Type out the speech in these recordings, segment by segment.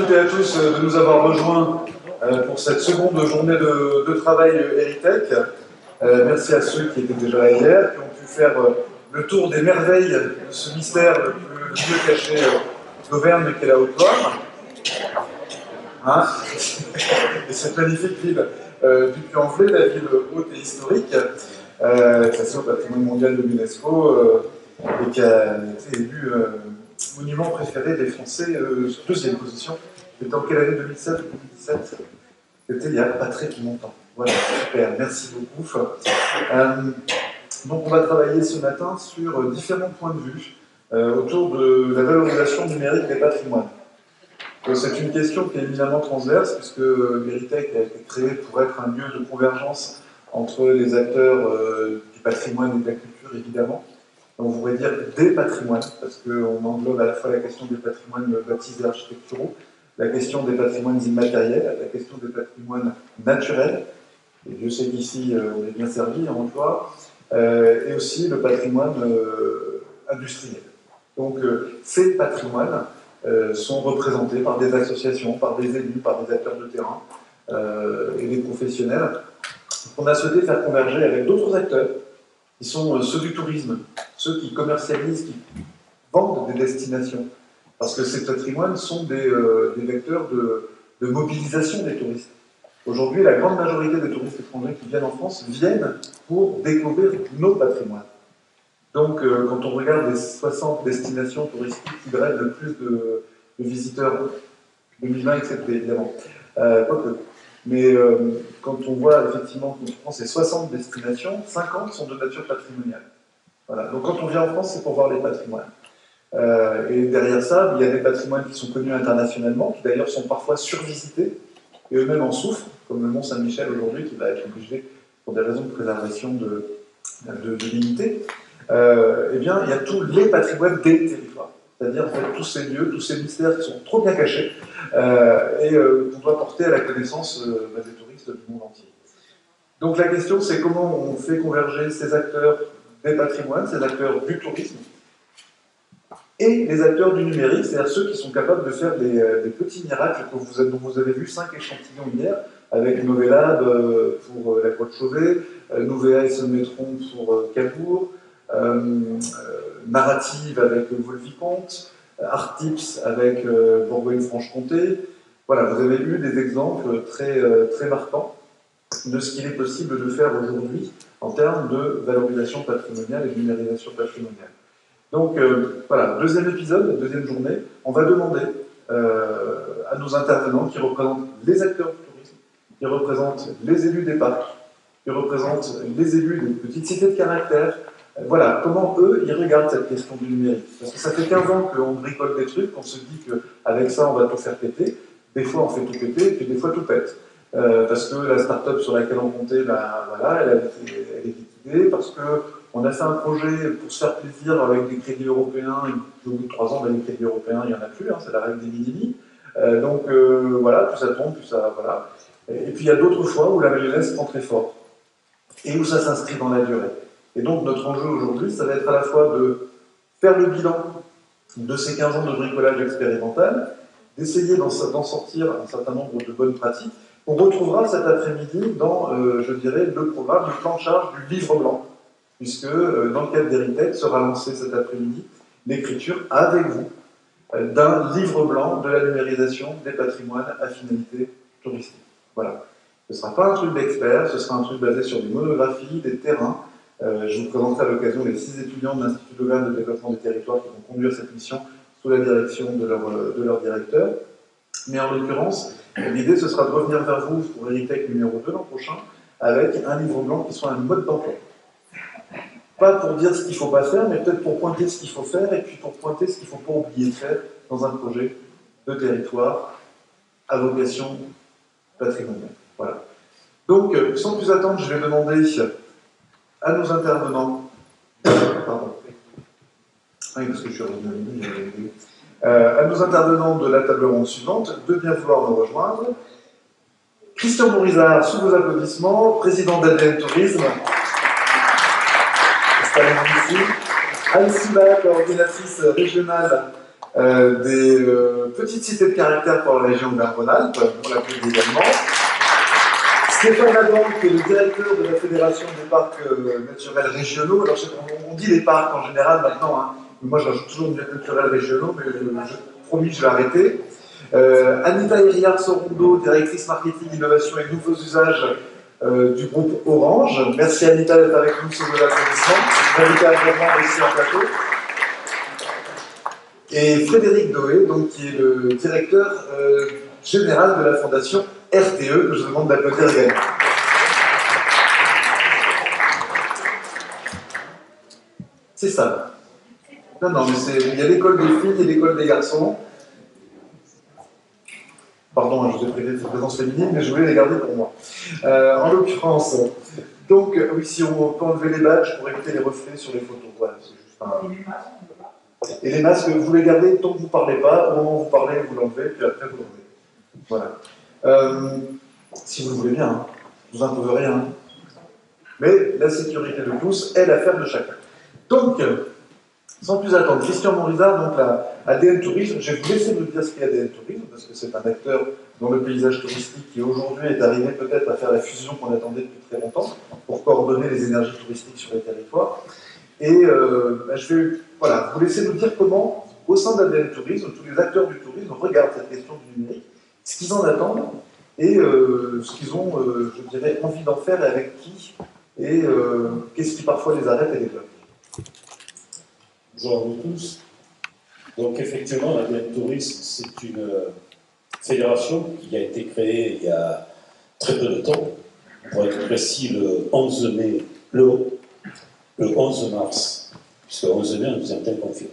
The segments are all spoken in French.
toutes et à tous de nous avoir rejoints pour cette seconde journée de travail Erytech. Merci à ceux qui étaient déjà là hier, qui ont pu faire le tour des merveilles de ce mystère le mieux caché d'Auvergne qu'est la Haute-Loire. Hein, et cette magnifique ville du Puy-en-Velay, la ville haute et historique, classée au patrimoine mondial de l'UNESCO et qui a été élue monument préféré des Français sur deuxième position. C'était en quelle année? 2007 ou 2017? C'était il y a pas très longtemps. Voilà, super, merci beaucoup. Donc on va travailler ce matin sur différents points de vue autour de la valorisation numérique des patrimoines. C'est une question qui est éminemment transverse, puisque l'Erytech a été créé pour être un lieu de convergence entre les acteurs du patrimoine et de la culture, évidemment. On pourrait dire des patrimoines, parce qu'on englobe à la fois la question des patrimoines bâtis et architecturaux, la question des patrimoines immatériels, la question des patrimoines naturels, et Dieu sait qu'ici on est bien servi en emploi, et aussi le patrimoine industriel. Donc ces patrimoines sont représentés par des associations, par des élus, par des acteurs de terrain et des professionnels. On a souhaité faire converger avec d'autres acteurs, qui sont ceux du tourisme, ceux qui commercialisent, qui vendent des destinations. Parce que ces patrimoines sont des vecteurs de mobilisation des touristes. Aujourd'hui, la grande majorité des touristes étrangers qui viennent en France viennent pour découvrir nos patrimoines. Donc, quand on regarde les 60 destinations touristiques qui drainent le plus de visiteurs, 2020 excepté évidemment, quoique. Mais quand on voit effectivement qu'on prend ces 60 destinations, 50 sont de nature patrimoniale. Voilà. Donc quand on vient en France, c'est pour voir les patrimoines. Et derrière ça, il y a des patrimoines qui sont connus internationalement, qui d'ailleurs sont parfois survisités, et eux-mêmes en souffrent, comme le Mont Saint-Michel aujourd'hui, qui va être obligé, pour des raisons de préservation, de limiter. Eh bien, il y a tous les patrimoines des territoires. C'est-à-dire en fait, tous ces lieux, tous ces mystères qui sont trop bien cachés et qu'on doit porter à la connaissance des touristes du monde entier. Donc la question, c'est comment on fait converger ces acteurs des patrimoines, ces acteurs du tourisme, et les acteurs du numérique, c'est-à-dire ceux qui sont capables de faire des petits miracles dont vous avez vu 5 échantillons hier, avec Novelab pour la Côte-Chauvet, Nouvéa et Sonmetron pour Cabourg, Narrative avec Volvicomte, Artips avec Bourgogne-Franche-Comté. Voilà, vous avez eu des exemples très, très marquants de ce qu'il est possible de faire aujourd'hui en termes de valorisation patrimoniale et de numérisation patrimoniale. Donc voilà, deuxième épisode, deuxième journée, on va demander à nos intervenants qui représentent les acteurs du tourisme, qui représentent les élus des parcs, qui représentent les élus des petites cités de caractère, voilà, comment eux, ils regardent cette question du numérique. Parce que ça fait 15 ans qu'on bricole des trucs, qu'on se dit qu'avec ça, on va tout faire péter. Des fois, on fait tout péter, et puis des fois, tout pète. Parce que la start-up sur laquelle on comptait, voilà, elle est liquidée, parce qu'on a fait un projet pour se faire plaisir avec des crédits européens, et au bout de 3 ans, les crédits européens, il n'y en a plus, hein, c'est la règle des minimis. Donc voilà, plus ça tombe, plus ça... Voilà. Et puis il y a d'autres fois où la mayonnaise prend très fort, et où ça s'inscrit dans la durée. Et donc notre enjeu aujourd'hui, ça va être à la fois de faire le bilan de ces 15 ans de bricolage expérimental, d'essayer d'en sortir un certain nombre de bonnes pratiques. On retrouvera cet après-midi dans, je dirais, le programme, le plan de charge du livre blanc, puisque dans le cadre d'Erytech sera lancé cet après-midi l'écriture avec vous d'un livre blanc de la numérisation des patrimoines à finalité touristique. Voilà. Ce ne sera pas un truc d'expert, ce sera un truc basé sur des monographies, des terrains. Je vous présenterai à l'occasion les 6 étudiants de l'Institut d'Auvergne de développement des territoires qui vont conduire cette mission sous la direction de leur directeur. Mais en l'occurrence, l'idée ce sera de revenir vers vous pour Erytech numéro 2 l'an prochain avec un livre blanc qui soit un mode d'emploi. Pas pour dire ce qu'il ne faut pas faire, mais peut-être pour pointer ce qu'il faut faire et puis pour pointer ce qu'il ne faut pas oublier de faire dans un projet de territoire à vocation patrimoniale. Voilà. Donc, sans plus attendre, je vais demander à nos intervenants, pardon, oui, parce que je suis revenu à nos intervenants de la table ronde suivante de bien vouloir nous rejoindre. Christian Bourizard, sous vos applaudissements, président d'ADN Tourisme. Installez-vous ici. Anne Siba, coordinatrice régionale des petites cités de caractère pour la région Auvergne-Rhône-Alpes, on l'applaudit également. Stéphane Adam, qui est le directeur de la Fédération des parcs naturels régionaux. Alors, on dit les parcs en général maintenant, hein. Moi je rajoute toujours des naturels régionaux, mais promis, je vais arrêter. Anita Hériard-Sorondo, directrice marketing, innovation et nouveaux usages du groupe Orange. Merci Anita d'être avec nous sur l'applaudissement. Je vous invite également ici en plateau. Et Frédéric Doé, donc, qui est le directeur général de la fondation RTE, que je vous demande d'applaudir également. C'est ça. Non, non, mais il y a l'école des filles et l'école des garçons. Pardon, je vous ai privé de cette présence féminine, mais je voulais les garder pour moi. En l'occurrence, donc, oui, si on peut enlever les badges pour éviter les reflets sur les photos. Voilà, c'est juste un... Et les masques, vous les gardez tant que vous ne parlez pas. Au moment où vous parlez, vous l'enlevez, puis après, vous l'enlevez. Voilà. Si vous le voulez bien, hein. Je ne vous impose rien. Mais la sécurité de tous est l'affaire de chacun. Donc, sans plus attendre, Christian Monrizard, donc la ADN Tourisme, je vais vous laisser nous dire ce qu'est ADN Tourisme, parce que c'est un acteur dans le paysage touristique qui aujourd'hui est arrivé peut-être à faire la fusion qu'on attendait depuis très longtemps, pour coordonner les énergies touristiques sur les territoires. Et je vais vous laisser nous dire comment, au sein d'ADN Tourisme, tous les acteurs du tourisme regardent cette question du numérique, ce qu'ils en attendent, et ce qu'ils ont, je dirais, envie d'en faire et avec qui, et qu'est-ce qui parfois les arrête et les bloque. Bonjour à vous tous. Donc effectivement, l'ADN Tourisme, c'est une fédération qui a été créée il y a très peu de temps, pour être précis, le 11 mai, le 11 mars, puisque le 11 mai, on nous est en plein confinement,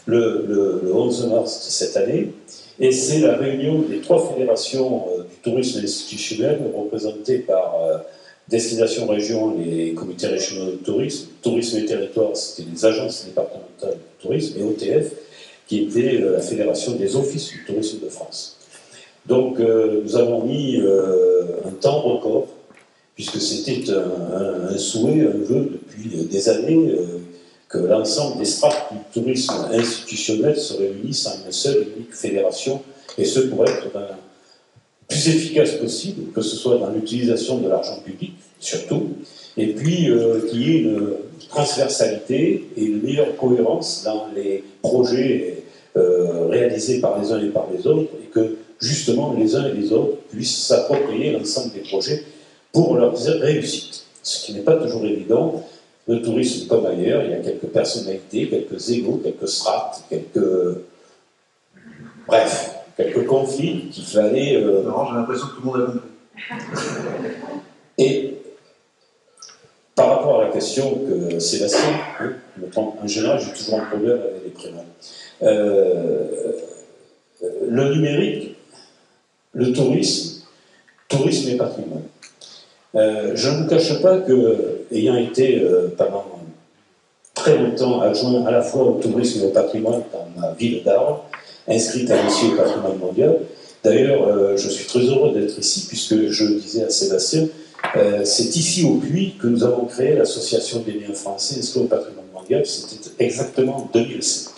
le 11 mars de cette année, et c'est la réunion des 3 fédérations du tourisme institutionnel représentées par Destination Région, les comités régionaux de tourisme, Tourisme et Territoire, c'était les agences départementales de tourisme, et OTF, qui était la fédération des offices du tourisme de France. Donc nous avons mis un temps record, puisque c'était un souhait, un vœu depuis des années, que l'ensemble des strates du tourisme institutionnel se réunissent en une seule et unique fédération, et ce pour être plus efficace possible, que ce soit dans l'utilisation de l'argent public, surtout, et puis qu'il y ait une transversalité et une meilleure cohérence dans les projets réalisés par les uns et par les autres, et que justement les uns et les autres puissent s'approprier l'ensemble des projets pour leur réussite. Ce qui n'est pas toujours évident. Le tourisme, comme ailleurs, il y a quelques personnalités, quelques égos, quelques strates, bref, quelques conflits qu'il fallait... Non, j'ai l'impression que tout le monde a compris. Et par rapport à la question que Sébastien, en général, j'ai toujours un problème avec les prénoms. Le numérique, le tourisme et patrimoine. Je ne vous cache pas que, ayant été pendant très longtemps adjoint à la fois au tourisme et au patrimoine dans ma ville d'Arles, inscrite à l'issue au patrimoine mondial, d'ailleurs je suis très heureux d'être ici, puisque je disais à Sébastien, c'est ici au Puy que nous avons créé l'association des liens français inscrits au patrimoine mondial, c'était exactement en 2007.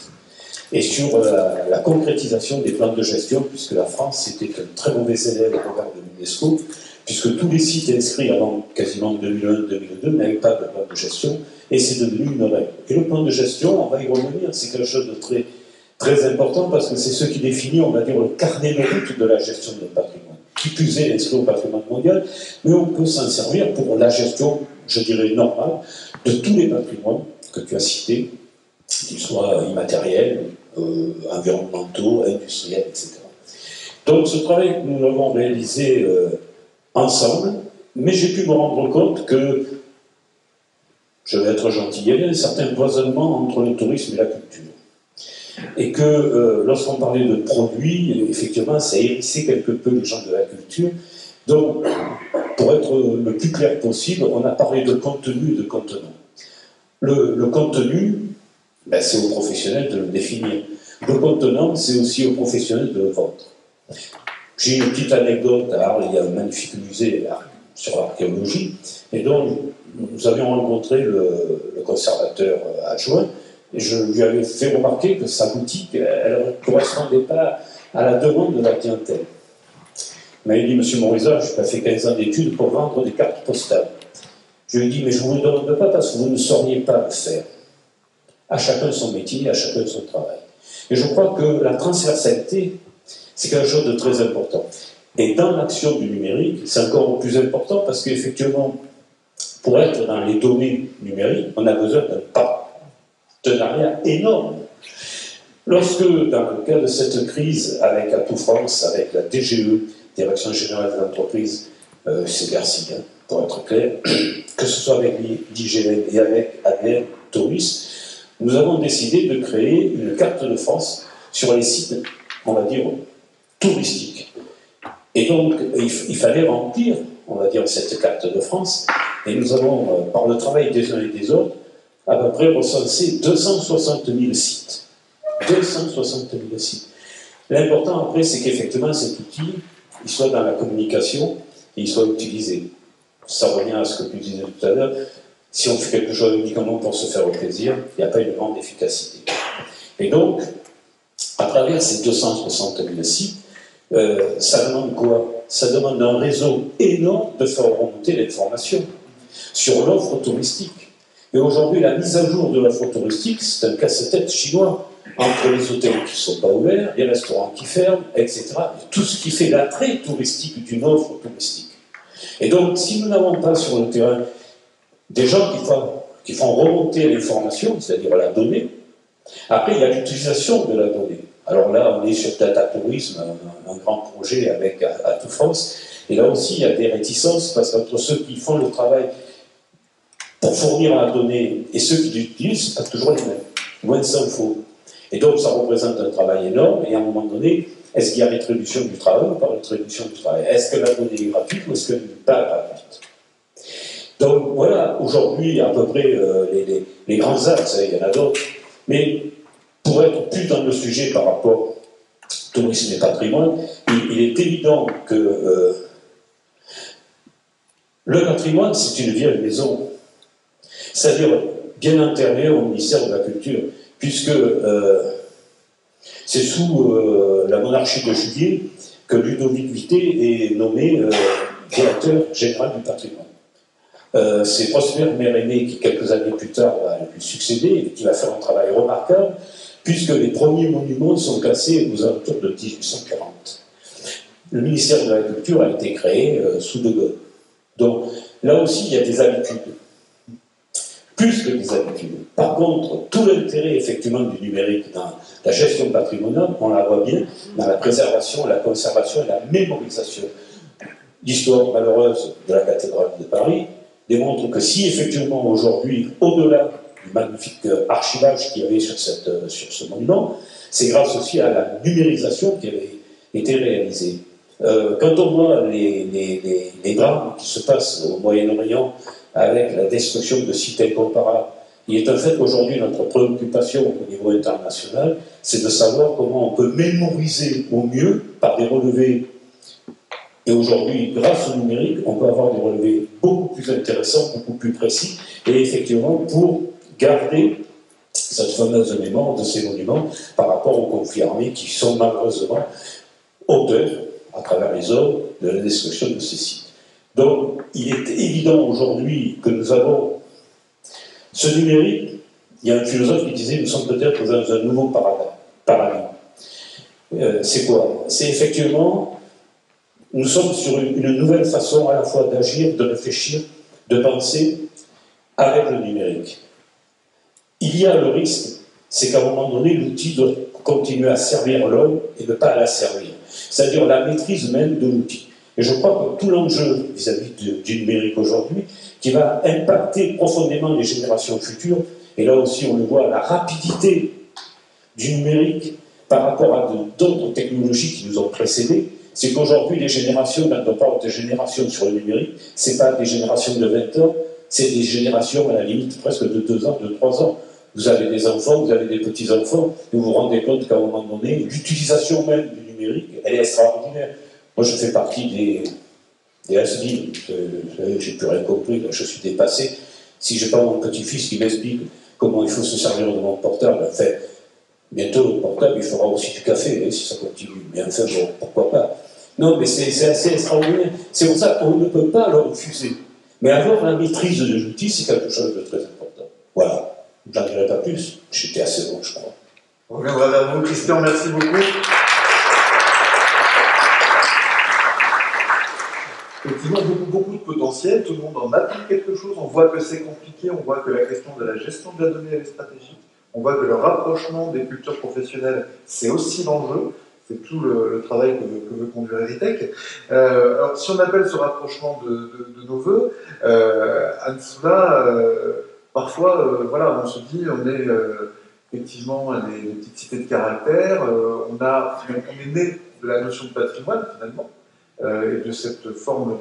Et sur la concrétisation des plans de gestion, puisque la France était un très mauvais élève au regard de l'UNESCO, puisque tous les sites inscrits avant quasiment 2001-2002 n'avaient pas de plan de gestion, et c'est devenu une règle. Et le plan de gestion, on va y revenir, c'est quelque chose de très, très important, parce que c'est ce qui définit, on va dire, le carnet de route de la gestion de patrimoine. Qui plus est inscrit au patrimoine mondial, mais on peut s'en servir pour la gestion, je dirais, normale, de tous les patrimoines que tu as cités, qu'ils soient immatériels, environnementaux, industriels, etc. Donc ce travail, nous l'avons réalisé ensemble, mais j'ai pu me rendre compte que, je vais être gentil, il y avait un certain cloisonnement entre le tourisme et la culture. Et que lorsqu'on parlait de produits, effectivement, ça hérissait quelque peu les gens de la culture. Donc, pour être le plus clair possible, on a parlé de contenu et de contenant. Le contenu, ben, c'est aux professionnels de le définir. Le contenant, c'est aussi aux professionnels de le vendre. J'ai une petite anecdote à Arles, il y a un magnifique musée sur l'archéologie, et donc nous avions rencontré le conservateur adjoint, Et je lui avais fait remarquer que sa boutique, elle ne correspondait pas à la demande de la clientèle. Il m'avait dit, Monsieur Morisa, je n'ai pas fait 15 ans d'études pour vendre des cartes postales. Je lui ai dit, mais je ne vous le demande pas parce que vous ne sauriez pas le faire. À chacun son métier, à chacun son travail. Et je crois que la transversalité, c'est quelque chose de très important. Et dans l'action du numérique, c'est encore plus important parce qu'effectivement, pour être dans les données numériques, on a besoin d'un partenariat énorme. Lorsque, dans le cas de cette crise avec Atout France, avec la DGE, Direction Générale de l'Entreprise, c'est Bercy, hein, pour être clair, que ce soit avec l'IGN et avec ADN Tourisme, nous avons décidé de créer une carte de France sur les sites, on va dire, touristiques. Et donc, il fallait remplir, on va dire, cette carte de France, et nous avons, par le travail des uns et des autres, à peu près recensé 260 000 sites. 260 000 sites. L'important après, c'est qu'effectivement, cet outil, il soit dans la communication et il soit utilisé. Ça revient à ce que tu disais tout à l'heure. Si on fait quelque chose uniquement pour se faire plaisir, il n'y a pas une grande efficacité. Et donc, à travers ces 260 000 sites, ça demande quoi? Ça demande un réseau énorme de faire remonter l'information sur l'offre touristique. Et aujourd'hui, la mise à jour de l'offre touristique, c'est un casse-tête chinois entre les hôtels qui ne sont pas ouverts, les restaurants qui ferment, etc. Tout ce qui fait l'attrait touristique d'une offre touristique. Et donc, si nous n'avons pas sur le terrain des gens qui font remonter l'information, c'est-à-dire la donnée, après, il y a l'utilisation de la donnée. Alors là, on est sur Data Tourisme, un grand projet avec Atout France, et là aussi, il y a des réticences, parce qu'entre ceux qui font le travail pour fournir la donnée et ceux qui l'utilisent, c'est pas toujours les mêmes. Loin de ça, il faut. Et donc, ça représente un travail énorme, et à un moment donné, est-ce qu'il y a rétribution du travail ou pas rétribution du travail? Est-ce que la donnée est gratuite ou est-ce qu'elle n'est pas gratuite? Donc voilà, aujourd'hui, à peu près les grands axes, il y en a d'autres, mais pour être plus dans le sujet par rapport au tourisme et patrimoine, il est évident que le patrimoine, c'est une vieille maison, c'est-à-dire bien antérieure au ministère de la Culture, puisque c'est sous la monarchie de Juillet que Ludovic Vuittet est nommé directeur général du patrimoine. C'est Prosper Mérimée qui, quelques années plus tard, va lui succéder et qui va faire un travail remarquable, puisque les premiers monuments sont classés aux alentours de 1840. Le ministère de la Culture a été créé sous De Gaulle. Donc, là aussi, il y a des habitudes. Plus que des habitudes. Par contre, tout l'intérêt, effectivement, du numérique dans la gestion patrimoniale, on la voit bien dans la préservation, la conservation et la mémorisation. L'histoire malheureuse de la cathédrale de Paris démontre que si, effectivement, aujourd'hui, au-delà du magnifique archivage qu'il y avait sur ce monument, c'est grâce aussi à la numérisation qui avait été réalisée. Quand on voit les drames qui se passent au Moyen-Orient avec la destruction de sites incomparables, il est un fait qu'aujourd'hui, notre préoccupation au niveau international, c'est de savoir comment on peut mémoriser au mieux par des relevés. Et aujourd'hui, grâce au numérique, on peut avoir des relevés beaucoup plus intéressants, beaucoup plus précis, et effectivement, pour garder cette fameuse mémoire de ces monuments par rapport aux conflits armés qui sont malheureusement auteurs, à travers les hommes, de la destruction de ces sites. Donc, il est évident aujourd'hui que nous avons ce numérique. Il y a un philosophe qui disait, nous sommes peut-être dans un nouveau paradigme. C'est quoi? C'est effectivement, nous sommes sur une nouvelle façon à la fois d'agir, de réfléchir, de penser avec le numérique. Il y a le risque, c'est qu'à un moment donné, l'outil doit continuer à servir l'homme et ne pas l'asservir. C'est-à-dire la maîtrise même de l'outil. Et je crois que tout l'enjeu vis-à-vis du numérique aujourd'hui, qui va impacter profondément les générations futures, et là aussi on le voit, la rapidité du numérique par rapport à d'autres technologies qui nous ont précédés, c'est qu'aujourd'hui les générations, quand on parle de générations sur le numérique, ce n'est pas des générations de 20 ans, c'est des générations à la limite presque de 2 ans, de 3 ans. Vous avez des enfants, vous avez des petits-enfants, et vous vous rendez compte qu'à un moment donné, l'utilisation même du numérique, elle est extraordinaire. Moi, je fais partie des has-been. J'ai plus rien compris, je suis dépassé. Si je n'ai pas mon petit-fils qui m'explique comment il faut se servir de mon portable. Enfin, bientôt, le portable, il fera aussi du café, hein, si ça continue. Mais enfin, bon, pourquoi pas. Non, mais c'est assez extraordinaire. C'est pour ça qu'on ne peut pas le refuser. Mais avoir la maîtrise de l'outil, c'est quelque chose de très important. Voilà. Je n'en dirai pas plus. J'étais assez bon, je crois. On reviendra vers vous, Christian, merci beaucoup. Effectivement, beaucoup de potentiel, tout le monde en apprend quelque chose, on voit que c'est compliqué, on voit que la question de la gestion de la donnée elle est stratégique, on voit que le rapprochement des cultures professionnelles, c'est aussi l'enjeu, c'est tout le travail que veut conduire Eritech. Alors, si on appelle ce rapprochement de nos voeux, Anne-Soula, parfois, voilà, on se dit, on est effectivement des petites cités de caractère, on est né de la notion de patrimoine, finalement, et de cette forme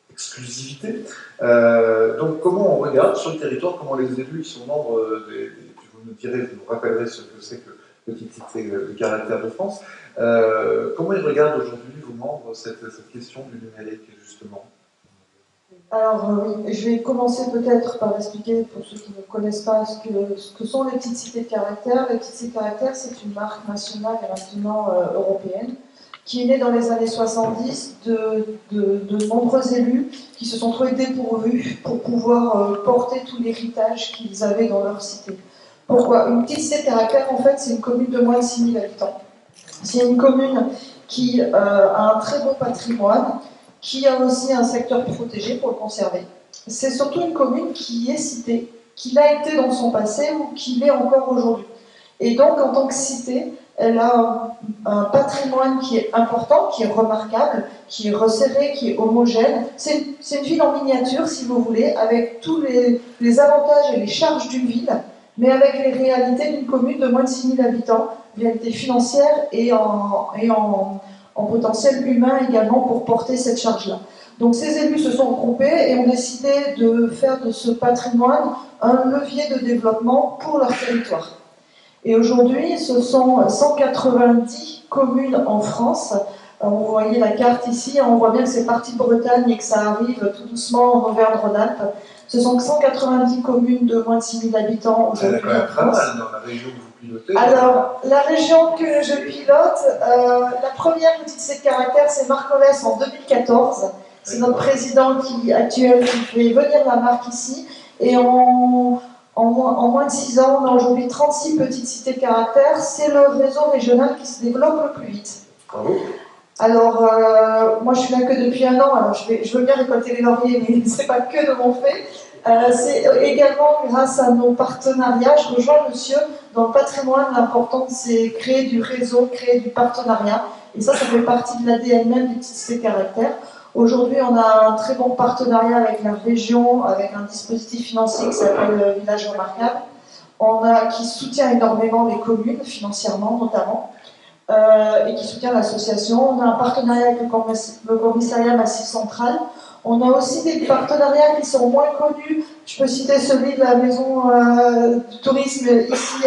d'exclusivité. Donc comment on regarde sur le territoire, comment les élus qui sont membres puis vous nous direz, vous nous rappellerez ce que c'est que Petite Cité de caractère de France, comment ils regardent aujourd'hui, vos membres, cette question du numérique, justement? Alors oui, je vais commencer peut-être par expliquer, pour ceux qui ne connaissent pas, ce que sont les petites cités de caractère. Les petites cités de caractère, c'est une marque nationale et maintenant européenne, qui est née dans les années 70 de nombreux élus qui se sont trouvés dépourvus pour pouvoir porter tout l'héritage qu'ils avaient dans leur cité. Pourquoi? Une petite cité de caractère, en fait, c'est une commune de moins de 6000 habitants. C'est une commune qui a un très beau patrimoine, qui a aussi un secteur protégé pour le conserver. C'est surtout une commune qui est citée, qui l'a été dans son passé ou qui l'est encore aujourd'hui. Et donc, en tant que cité, elle a un patrimoine qui est important, qui est remarquable, qui est resserré, qui est homogène. C'est une ville en miniature, si vous voulez, avec tous les avantages et les charges d'une ville, mais avec les réalités d'une commune de moins de 6000 habitants, réalité financière et en potentiel humain également pour porter cette charge-là. Donc ces élus se sont regroupés et ont décidé de faire de ce patrimoine un levier de développement pour leur territoire. Et aujourd'hui, ce sont 190 communes en France. Vous voyez la carte ici, on voit bien que c'est parti de Bretagne et que ça arrive tout doucement en Auvergne-Rhône-Alpes. Ce sont 190 communes de moins de 6000 habitants aujourd'hui en France. Pas mal dans la région que vous pilotez. Alors, la région que je pilote, la première petite cité de caractère, c'est Marcolès en 2014. C'est notre président actuel qui fait venir la marque ici. Et en moins de 6 ans, on a aujourd'hui 36 petites cités de caractère. C'est le réseau régional qui se développe le plus vite. Bravo. Alors, moi je suis là que depuis 1 an, alors je veux bien récolter les lauriers, mais c'est pas que de mon fait. C'est également grâce à nos partenariats. Je rejoins monsieur dans le patrimoine. L'important, c'est créer du réseau, créer du partenariat. Et ça fait partie de l'ADN même des petites cités de caractère. Aujourd'hui, on a un très bon partenariat avec la région, avec un dispositif financier qui s'appelle Village Remarquable, qui soutient énormément les communes, financièrement notamment, et qui soutient l'association. On a un partenariat avec le commissariat Massif Central. On a aussi des partenariats qui sont moins connus. Je peux citer celui de la maison du tourisme ici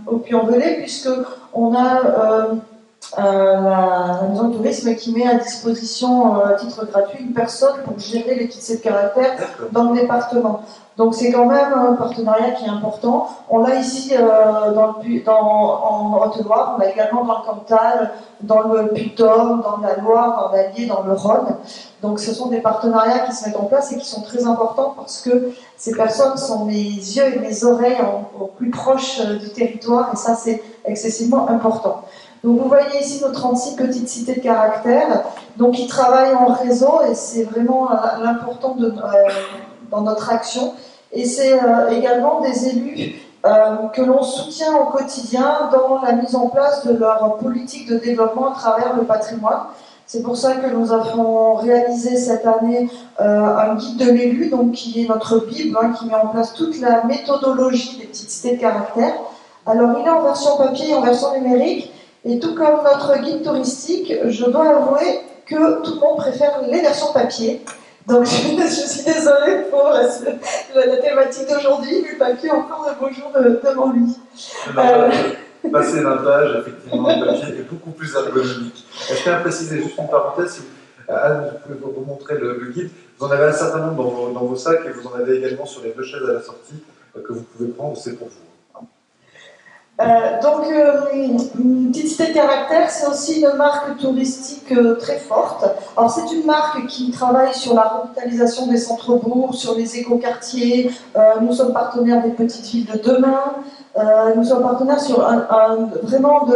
au Puy-en-Velay, puisqu'on a la maison de tourisme qui met à disposition à titre gratuit une personne pour gérer les petites cités de caractère dans le département. Donc c'est quand même un partenariat qui est important. On l'a ici en Haute-Loire, on l'a également dans le Cantal, dans le Puy-de-Dôme, dans la Loire, dans l'Allier, dans le Rhône. Donc ce sont des partenariats qui se mettent en place et qui sont très importants parce que ces personnes sont mes yeux et mes oreilles au plus proche du territoire et ça c'est excessivement important. Donc vous voyez ici nos 36 petites cités de caractère, donc qui travaillent en réseau et c'est vraiment l'important dans notre action. Et c'est également des élus que l'on soutient au quotidien dans la mise en place de leur politique de développement à travers le patrimoine. C'est pour ça que nous avons réalisé cette année un guide de l'élu, donc qui est notre Bible, qui met en place toute la méthodologie des petites cités de caractère. Alors il est en version papier et en version numérique. Et tout comme notre guide touristique, je dois avouer que tout le monde préfère les versions papier. Donc je suis désolée pour la thématique d'aujourd'hui, mais le papier a encore de beaux jours devant lui. Passer d'un page, effectivement, le papier est beaucoup plus ergonomique. Je tiens à préciser juste une parenthèse, si Anne, vous pouvez vous montrer le guide. Vous en avez un certain nombre dans vos sacs et vous en avez également sur les 2 chaises à la sortie. que vous pouvez prendre, c'est pour vous. Une petite cité de caractère, c'est aussi une marque touristique très forte. Alors c'est une marque qui travaille sur la revitalisation des centres-bourgs, sur les écoquartiers. Nous sommes partenaires des petites villes de demain. Nous sommes partenaires sur vraiment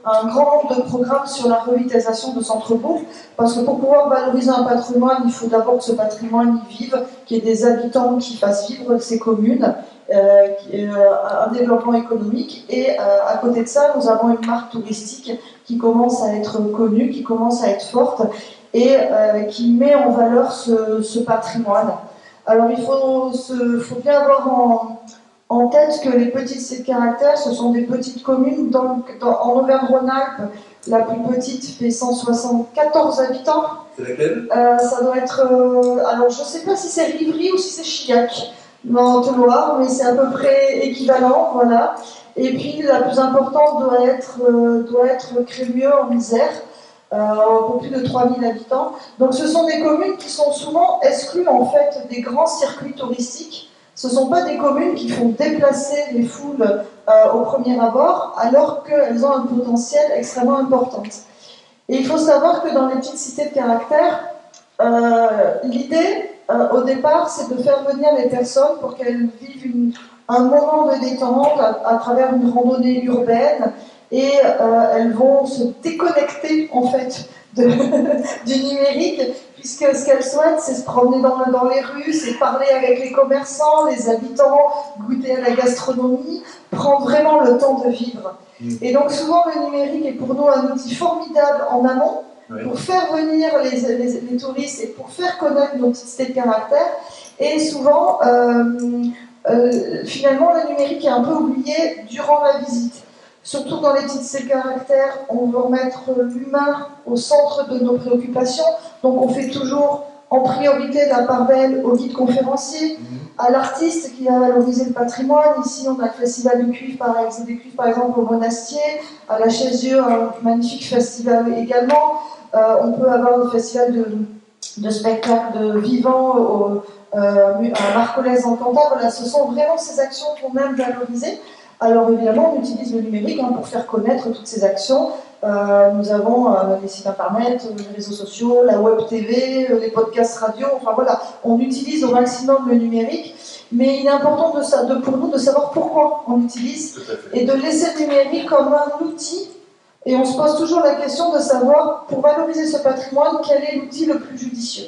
un grand nombre de programmes sur la revitalisation de centres-bourgs, parce que pour pouvoir valoriser un patrimoine, il faut d'abord que ce patrimoine y vive, qu'il y ait des habitants qui fassent vivre ces communes, un développement économique, et à côté de ça, nous avons une marque touristique qui commence à être connue, qui commence à être forte, et qui met en valeur ce patrimoine. Alors il faut bien avoir en tête que les petites cités de caractère, ce sont des petites communes. En Auvergne-Rhône-Alpes, la plus petite fait 174 habitants. C'est laquelle? Ça doit être... alors, je ne sais pas si c'est Rivry ou si c'est Chillac, dans Haute-Loire, mais c'est à peu près équivalent, voilà. Et puis, la plus importante doit être Crémieux, en Isère, pour plus de 3000 habitants. Donc, ce sont des communes qui sont souvent exclues, en fait, des grands circuits touristiques. Ce ne sont pas des communes qui font déplacer les foules au premier abord, alors qu'elles ont un potentiel extrêmement important. Et il faut savoir que dans les petites cités de caractère, l'idée, au départ, c'est de faire venir les personnes pour qu'elles vivent un moment de détente à travers une randonnée urbaine, et elles vont se déconnecter, en fait, du numérique, puisque ce qu'elles souhaitent, c'est se promener dans les rues, c'est parler avec les commerçants, les habitants, goûter à la gastronomie, prendre vraiment le temps de vivre. Et donc souvent, le numérique est pour nous un outil formidable en amont, pour faire venir les touristes et pour faire connaître nos petites cités de caractère. Et souvent, finalement, le numérique est un peu oublié durant la visite. Surtout dans les petites cités de caractère, on veut remettre l'humain au centre de nos préoccupations. Donc on fait toujours en priorité la part belle au guide conférencier, à l'artiste qui va valoriser le patrimoine. Ici, on a le festival du cuivre, par exemple, au Monastier, à la Chaise-Dieu, un magnifique festival également. On peut avoir le festival de spectacles vivants à Marcolès en Cantal. Voilà, ce sont vraiment ces actions qu'on aime valoriser. Alors évidemment, on utilise le numérique pour faire connaître toutes ces actions. Nous avons les sites internet, les réseaux sociaux, la web TV, les podcasts radio, enfin voilà, on utilise au maximum le numérique, mais il est important pour nous de savoir pourquoi on l'utilise et de laisser le numérique comme un outil. Et on se pose toujours la question de savoir, pour valoriser ce patrimoine, quel est l'outil le plus judicieux.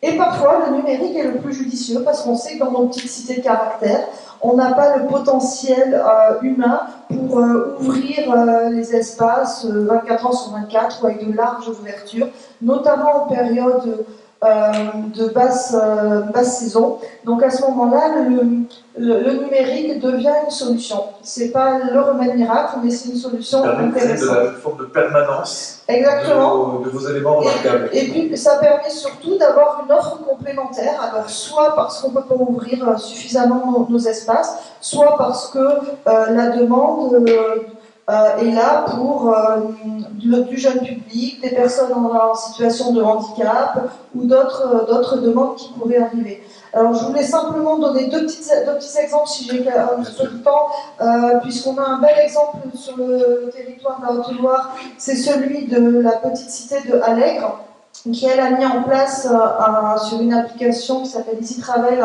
Et parfois, le numérique est le plus judicieux parce qu'on sait que dans nos petites cités de caractère, on n'a pas le potentiel humain pour ouvrir les espaces 24 heures sur 24 ou avec de larges ouvertures, notamment en période de basse saison. Donc à ce moment-là, le numérique devient une solution. C'est pas le remède miracle, mais c'est une solution intéressante. De la forme de permanence. Exactement. De vos éléments remarquables. Et puis ça permet surtout d'avoir une offre complémentaire, alors soit parce qu'on ne peut pas ouvrir suffisamment nos espaces, soit parce que la demande est là pour du jeune public, des personnes en situation de handicap ou d'autres demandes qui pourraient arriver. Alors je voulais simplement donner deux petits exemples si j'ai un petit peu de temps, puisqu'on a un bel exemple sur le territoire de la Haute-Loire, c'est celui de la petite cité de Allègre, qui elle a mis en place sur une application qui s'appelle Easy Travel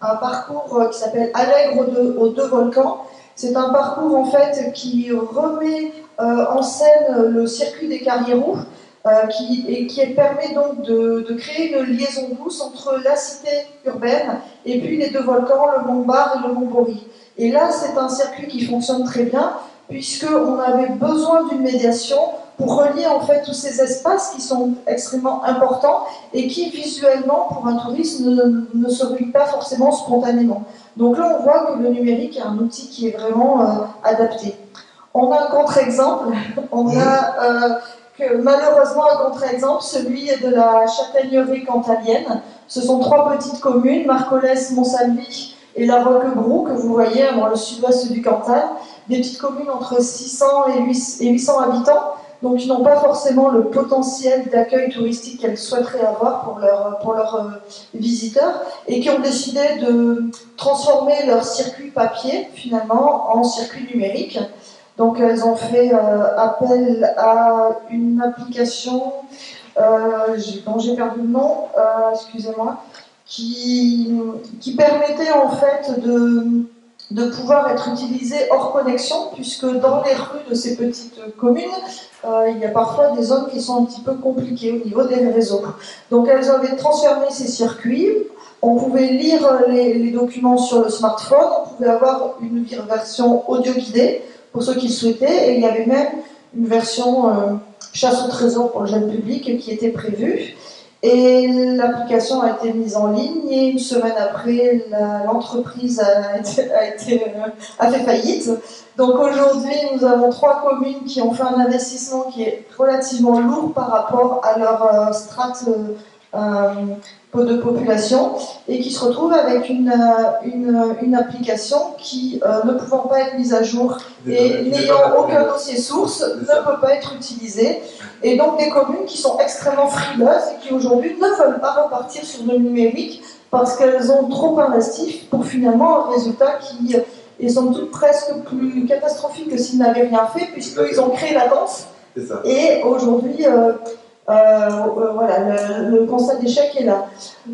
un parcours qui s'appelle Allègre aux deux volcans. C'est un parcours en fait qui remet en scène le circuit des Carriérous, qui permet donc de créer une liaison douce entre la cité urbaine et puis les deux volcans, le Mont Bar et le Mont Bory. Et là, c'est un circuit qui fonctionne très bien, puisqu'on avait besoin d'une médiation pour relier en fait tous ces espaces qui sont extrêmement importants et qui visuellement, pour un touriste, ne se relient pas forcément spontanément. Donc là, on voit que le numérique est un outil qui est vraiment adapté. On a un contre-exemple, malheureusement un contre-exemple, celui de la châtaigneraie cantalienne. Ce sont trois petites communes, Marcolès, Montsalvi et la Roquebrou, que vous voyez dans le sud-ouest du Cantal, des petites communes entre 600 et 800 habitants, donc ils n'ont pas forcément le potentiel d'accueil touristique qu'elles souhaiteraient avoir pour leurs visiteurs, et qui ont décidé de transformer leur circuit papier finalement en circuit numérique. Donc elles ont fait appel à une application dont j'ai perdu le nom, excusez-moi, qui permettait en fait de pouvoir être utilisée hors connexion, puisque dans les rues de ces petites communes, il y a parfois des zones qui sont un petit peu compliquées au niveau des réseaux. Donc elles avaient transformé ces circuits, on pouvait lire les documents sur le smartphone, on pouvait avoir une version audio guidée pour ceux qui le souhaitaient, et il y avait même une version chasse au trésor pour le jeune public qui était prévue. Et l'application a été mise en ligne, et une semaine après, l'entreprise a fait faillite. Donc aujourd'hui, nous avons 3 communes qui ont fait un investissement qui est relativement lourd par rapport à leur strate de population, et qui se retrouvent avec une application qui, ne pouvant pas être mise à jour et n'ayant aucun dossier source, ne peut pas être utilisée. Et donc des communes qui sont extrêmement frileuses et qui aujourd'hui ne veulent pas repartir sur le numérique parce qu'elles ont trop investi pour finalement un résultat qui est somme toute presque plus catastrophique que s'ils n'avaient rien fait, puisqu'ils ont créé la danse. Et aujourd'hui, voilà, le constat d'échec est là.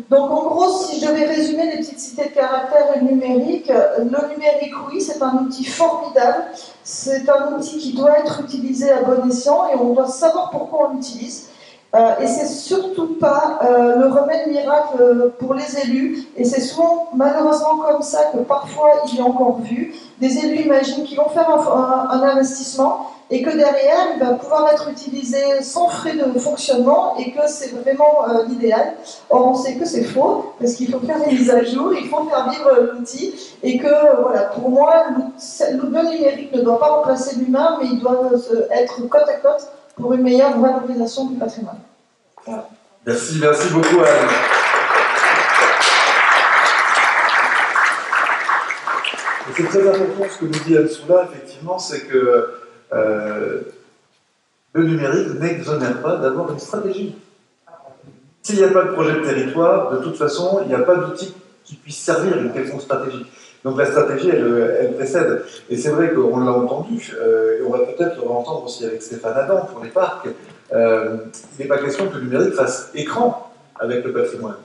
Donc en gros, si je devais résumer les petites cités de caractère et le numérique, oui, c'est un outil formidable, c'est un outil qui doit être utilisé à bon escient, et on doit savoir pourquoi on l'utilise. Et c'est surtout pas le remède miracle pour les élus, et c'est souvent malheureusement comme ça que parfois il est encore vu. Des élus imaginent qu'ils vont faire un investissement, et que derrière, il va pouvoir être utilisé sans frais de fonctionnement, et que c'est vraiment l'idéal. Or, on sait que c'est faux, parce qu'il faut faire des mises à jour, il faut faire vivre l'outil, et que, voilà, pour moi, le numérique ne doit pas remplacer l'humain, mais il doit être côte à côte pour une meilleure valorisation du patrimoine. Voilà. Merci beaucoup Anne. C'est très important ce que nous dit Anne Soula, effectivement, c'est que le numérique n'exonère pas d'avoir une stratégie. S'il n'y a pas de projet de territoire, de toute façon, il n'y a pas d'outil qui puisse servir une quelconque stratégie. Donc la stratégie, elle précède. Et c'est vrai qu'on l'a entendu, et on va peut-être le entendre aussi avec Stéphane Adam pour les parcs. Il n'est pas question que le numérique fasse écran avec le patrimoine.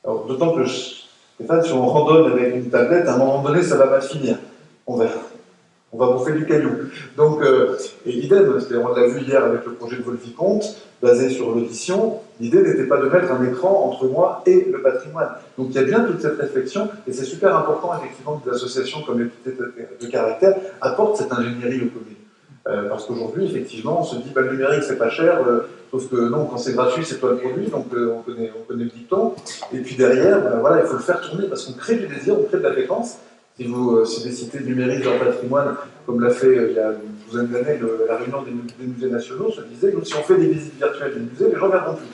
D'autant que, Stéphane, si on randonne avec une tablette, à un moment donné, ça va mal finir. On verra. On va bouffer du caillou. Donc, et idem, on l'a vu hier avec le projet de Vol-Vicomte, basé sur l'audition, l'idée n'était pas de mettre un écran entre moi et le patrimoine. Donc il y a bien toute cette réflexion, et c'est super important effectivement que des associations comme les petites de caractère apportent cette ingénierie aux communes. Parce qu'aujourd'hui, effectivement, on se dit, bah, le numérique c'est pas cher, sauf que non, quand c'est gratuit, c'est toi le produit, donc on connaît le dicton. Et puis derrière, voilà, il faut le faire tourner, parce qu'on crée du désir, on crée de la fréquence. Si des cités numériques leur patrimoine, comme l'a fait il y a une douzaine d'années la réunion des musées nationaux, se disait que si on fait des visites virtuelles des musées, les gens ne viendront plus.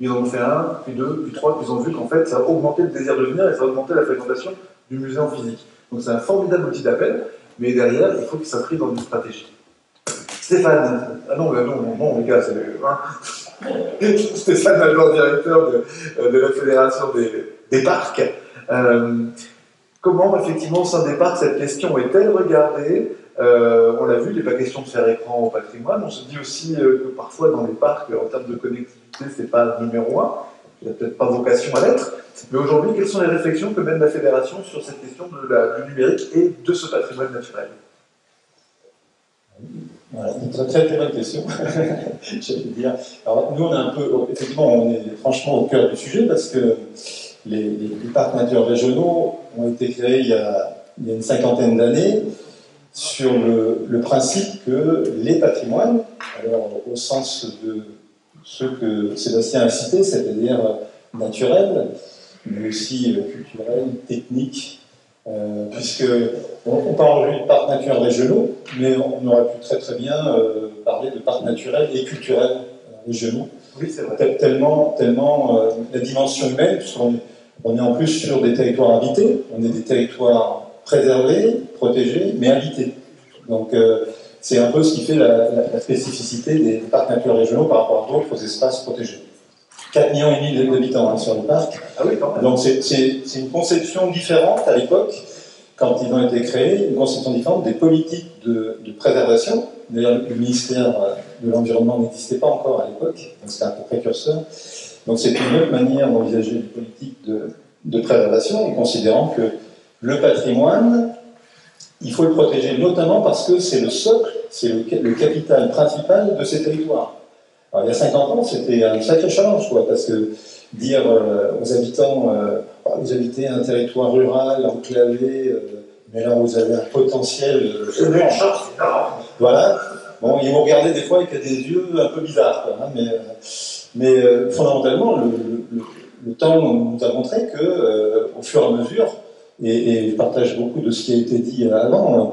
Ils en ont fait 1, puis 2, puis 3, puis ils ont vu qu'en fait, ça a augmenté le désir de venir et ça a augmenté la fréquentation du musée en physique. Donc c'est un formidable outil d'appel, mais derrière, il faut qu'il s'inscrive dans une stratégie. Stéphane, non, les gars, c'est Stéphane, l'adjoint directeur de la Fédération des parcs. Comment, effectivement, au sein des parcs, cette question est-elle regardée? On l'a vu, il n'est pas question de faire écran au patrimoine. On se dit aussi que parfois, dans les parcs, en termes de connectivité, ce n'est pas numéro 1. Il n'a peut-être pas vocation à l'être. Mais aujourd'hui, quelles sont les réflexions que mène la Fédération sur cette question du numérique et de ce patrimoine naturel? Voilà, une très très bonne question. J'allais dire. Alors, nous, on est un peu, effectivement, on est franchement au cœur du sujet parce que les parcs naturels régionaux ont été créés il y a une cinquantaine d'années sur le principe que les patrimoines, alors au sens de ceux que Sébastien a cités, c'est-à-dire naturels, mais aussi culturels, techniques, puisque on parle aujourd'hui de parcs naturels régionaux, mais on aurait pu très très bien parler de parcs naturels et culturels régionaux. Oui, c'est vrai. Tellement la dimension humaine, puisqu'on on est en plus sur des territoires habités, on est des territoires préservés, protégés, mais habités. Donc c'est un peu ce qui fait la spécificité des parcs naturels régionaux par rapport à d'autres espaces protégés. 4,5 millions d'habitants hein, sur le parc. Ah oui, quand même. Donc c'est une conception différente à l'époque, quand ils ont été créés, une conception différente des politiques de préservation. D'ailleurs, le ministère de l'Environnement n'existait pas encore à l'époque, donc c'était un peu précurseur. Donc c'est une autre manière d'envisager les politiques de préservation, en considérant que le patrimoine, il faut le protéger, notamment parce que c'est le socle, c'est le capital principal de ces territoires. Alors, il y a 50 ans, c'était un sacré challenge, quoi, parce que dire aux habitants, vous habitez un territoire rural, enclavé, mais là vous avez un potentiel. Voilà. Bon, ils vont regarder des fois avec des yeux un peu bizarres, quoi, hein, mais fondamentalement, le temps nous a montré que, au fur et à mesure, et je partage beaucoup de ce qui a été dit avant,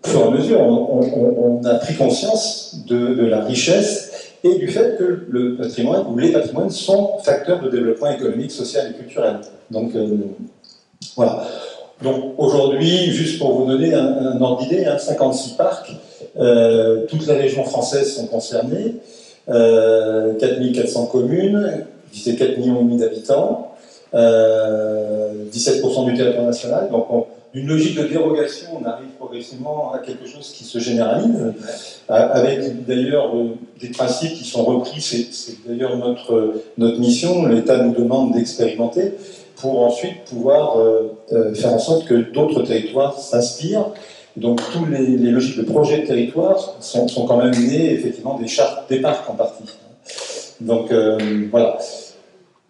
au fur et à mesure, on a pris conscience de la richesse et du fait que le patrimoine ou les patrimoines sont facteurs de développement économique, social et culturel. Donc, voilà. Donc, aujourd'hui, juste pour vous donner un ordre d'idée, 56 parcs, toutes les régions françaises sont concernées, 4400 communes, je disais 4,5 millions d'habitants, 17% du territoire national. Donc, d'une logique de dérogation, on arrive progressivement à quelque chose qui se généralise, avec d'ailleurs des principes qui sont repris, c'est d'ailleurs notre mission, l'État nous demande d'expérimenter, pour ensuite pouvoir faire en sorte que d'autres territoires s'inspirent. Donc, toutes les logiques de projet de territoire sont quand même nées, effectivement, des chartes des parcs en partie. Donc, voilà.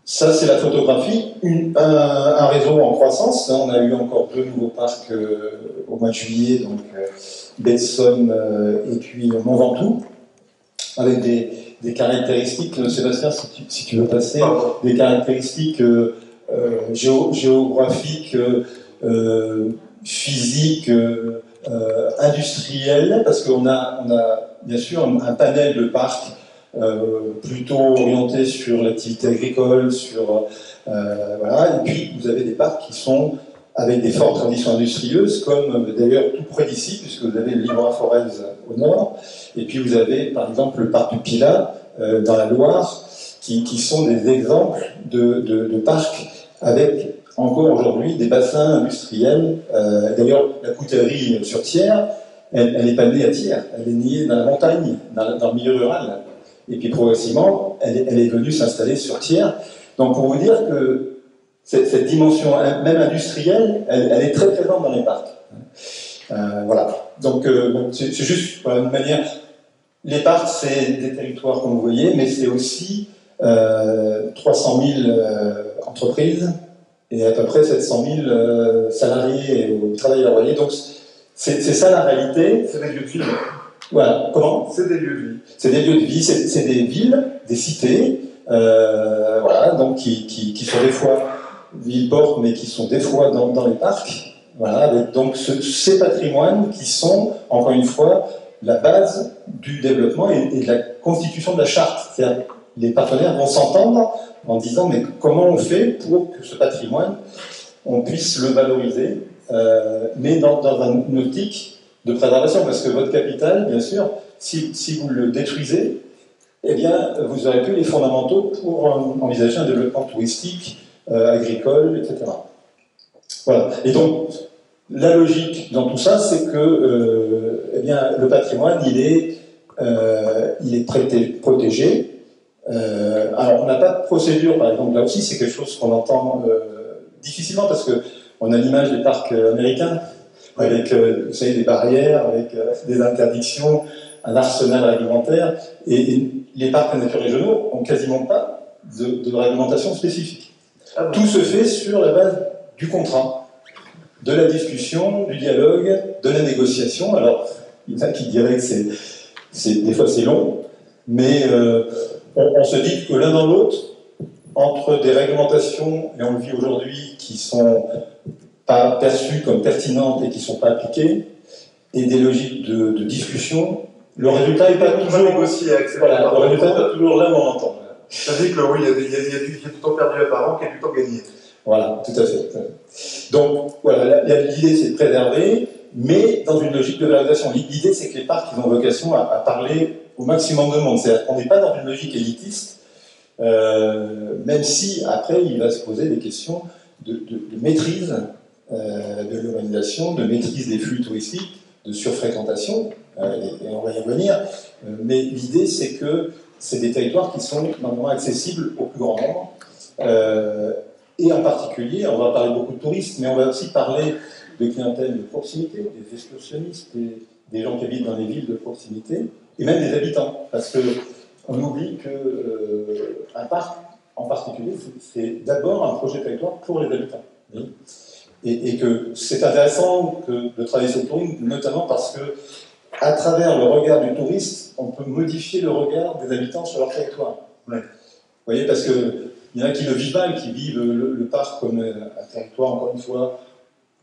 Ça, c'est la photographie. Un réseau en croissance. On a eu encore 2 nouveaux parcs au mois de juillet, donc Baie de Somme et puis Mont Ventoux, avec des caractéristiques, Sébastien, si tu veux passer, des caractéristiques géographiques, physiques, industrielles, parce qu'on a bien sûr un panel de parcs plutôt orienté sur l'activité agricole, voilà. Et puis vous avez des parcs qui sont avec des fortes traditions industrieuses, comme d'ailleurs tout près d'ici, puisque vous avez le Livre-à-Forez au nord, et puis vous avez par exemple le parc du Pilat dans la Loire, qui sont des exemples de parcs avec encore aujourd'hui des bassins industriels. D'ailleurs, la coutellerie sur Thiers, elle n'est pas née à Thiers, elle est née dans la montagne, dans le milieu rural. Et puis progressivement, elle est venue s'installer sur Thiers. Donc pour vous dire que cette dimension, même industrielle, elle est très présente dans les parcs. Voilà. Donc c'est juste une manière. Les parcs, c'est des territoires, comme vous voyez, mais c'est aussi 300 000 entreprises et à peu près 700 000 salariés et travailleurs. Voyez. Donc c'est ça la réalité. C'est des lieux de vie. Voilà. Comment ? C'est des lieux de vie. C'est des lieux de vie, c'est des villes, des cités, voilà, donc qui sont des fois villes-portes, mais qui sont des fois dans les parcs. Voilà, avec donc ces patrimoines qui sont, encore une fois, la base du développement et de la constitution de la charte. C'est-à-dire les partenaires vont s'entendre en disant mais comment on fait pour que ce patrimoine, on puisse le valoriser, mais dans une optique de préservation, parce que votre capital, bien sûr, si vous le détruisez, eh bien, vous aurez plus les fondamentaux pour envisager un développement touristique, agricole, etc. Voilà. Et donc, la logique dans tout ça, c'est que eh bien, le patrimoine, il est protégé. Alors, on n'a pas de procédure, par exemple, là aussi, c'est quelque chose qu'on entend difficilement, parce qu'on a l'image des parcs américains, avec vous savez, des barrières, avec des interdictions, un arsenal réglementaire, et les parcs naturels régionaux n'ont quasiment pas de réglementation spécifique. Ah bon. Tout se fait sur la base du contrat, de la discussion, du dialogue, de la négociation. Alors, il y en a qui diraient que des fois c'est long, mais on se dit que l'un dans l'autre, entre des réglementations, et on le vit aujourd'hui, qui sont pas perçues comme pertinentes et qui ne sont pas appliquées, et des logiques de discussion, le résultat n'est pas toujours négocié. Voilà, le résultat n'est pas toujours là où on entend. Ça veut dire que oui, il y a du temps perdu à part an, qu'il y a du temps gagné. Voilà, tout à fait. Donc, voilà, l'idée c'est de préserver, mais dans une logique de valorisation. L'idée, c'est que les parcs, ils ont vocation à parler au maximum de monde. C'est-à-dire qu'on n'est pas dans une logique élitiste, même si, après, il va se poser des questions de maîtrise de l'urbanisation, de maîtrise des flux touristiques, de surfréquentation, et on va y revenir. Mais l'idée, c'est que c'est des territoires qui sont normalement accessibles au plus grand nombre. Et en particulier, on va parler beaucoup de touristes, mais on va aussi parler de clientèle de proximité, des excursionnistes, des gens qui habitent dans les villes de proximité, et même des habitants. Parce qu'on oublie qu'un parc, en particulier, c'est d'abord un projet de territoire pour les habitants. Oui. Et que c'est intéressant de travailler sur le tourisme, notamment parce que, à travers le regard du touriste, on peut modifier le regard des habitants sur leur territoire. Ouais. Vous voyez, parce qu'il y en a qui le vivent mal, qui vivent le parc comme un territoire, encore une fois,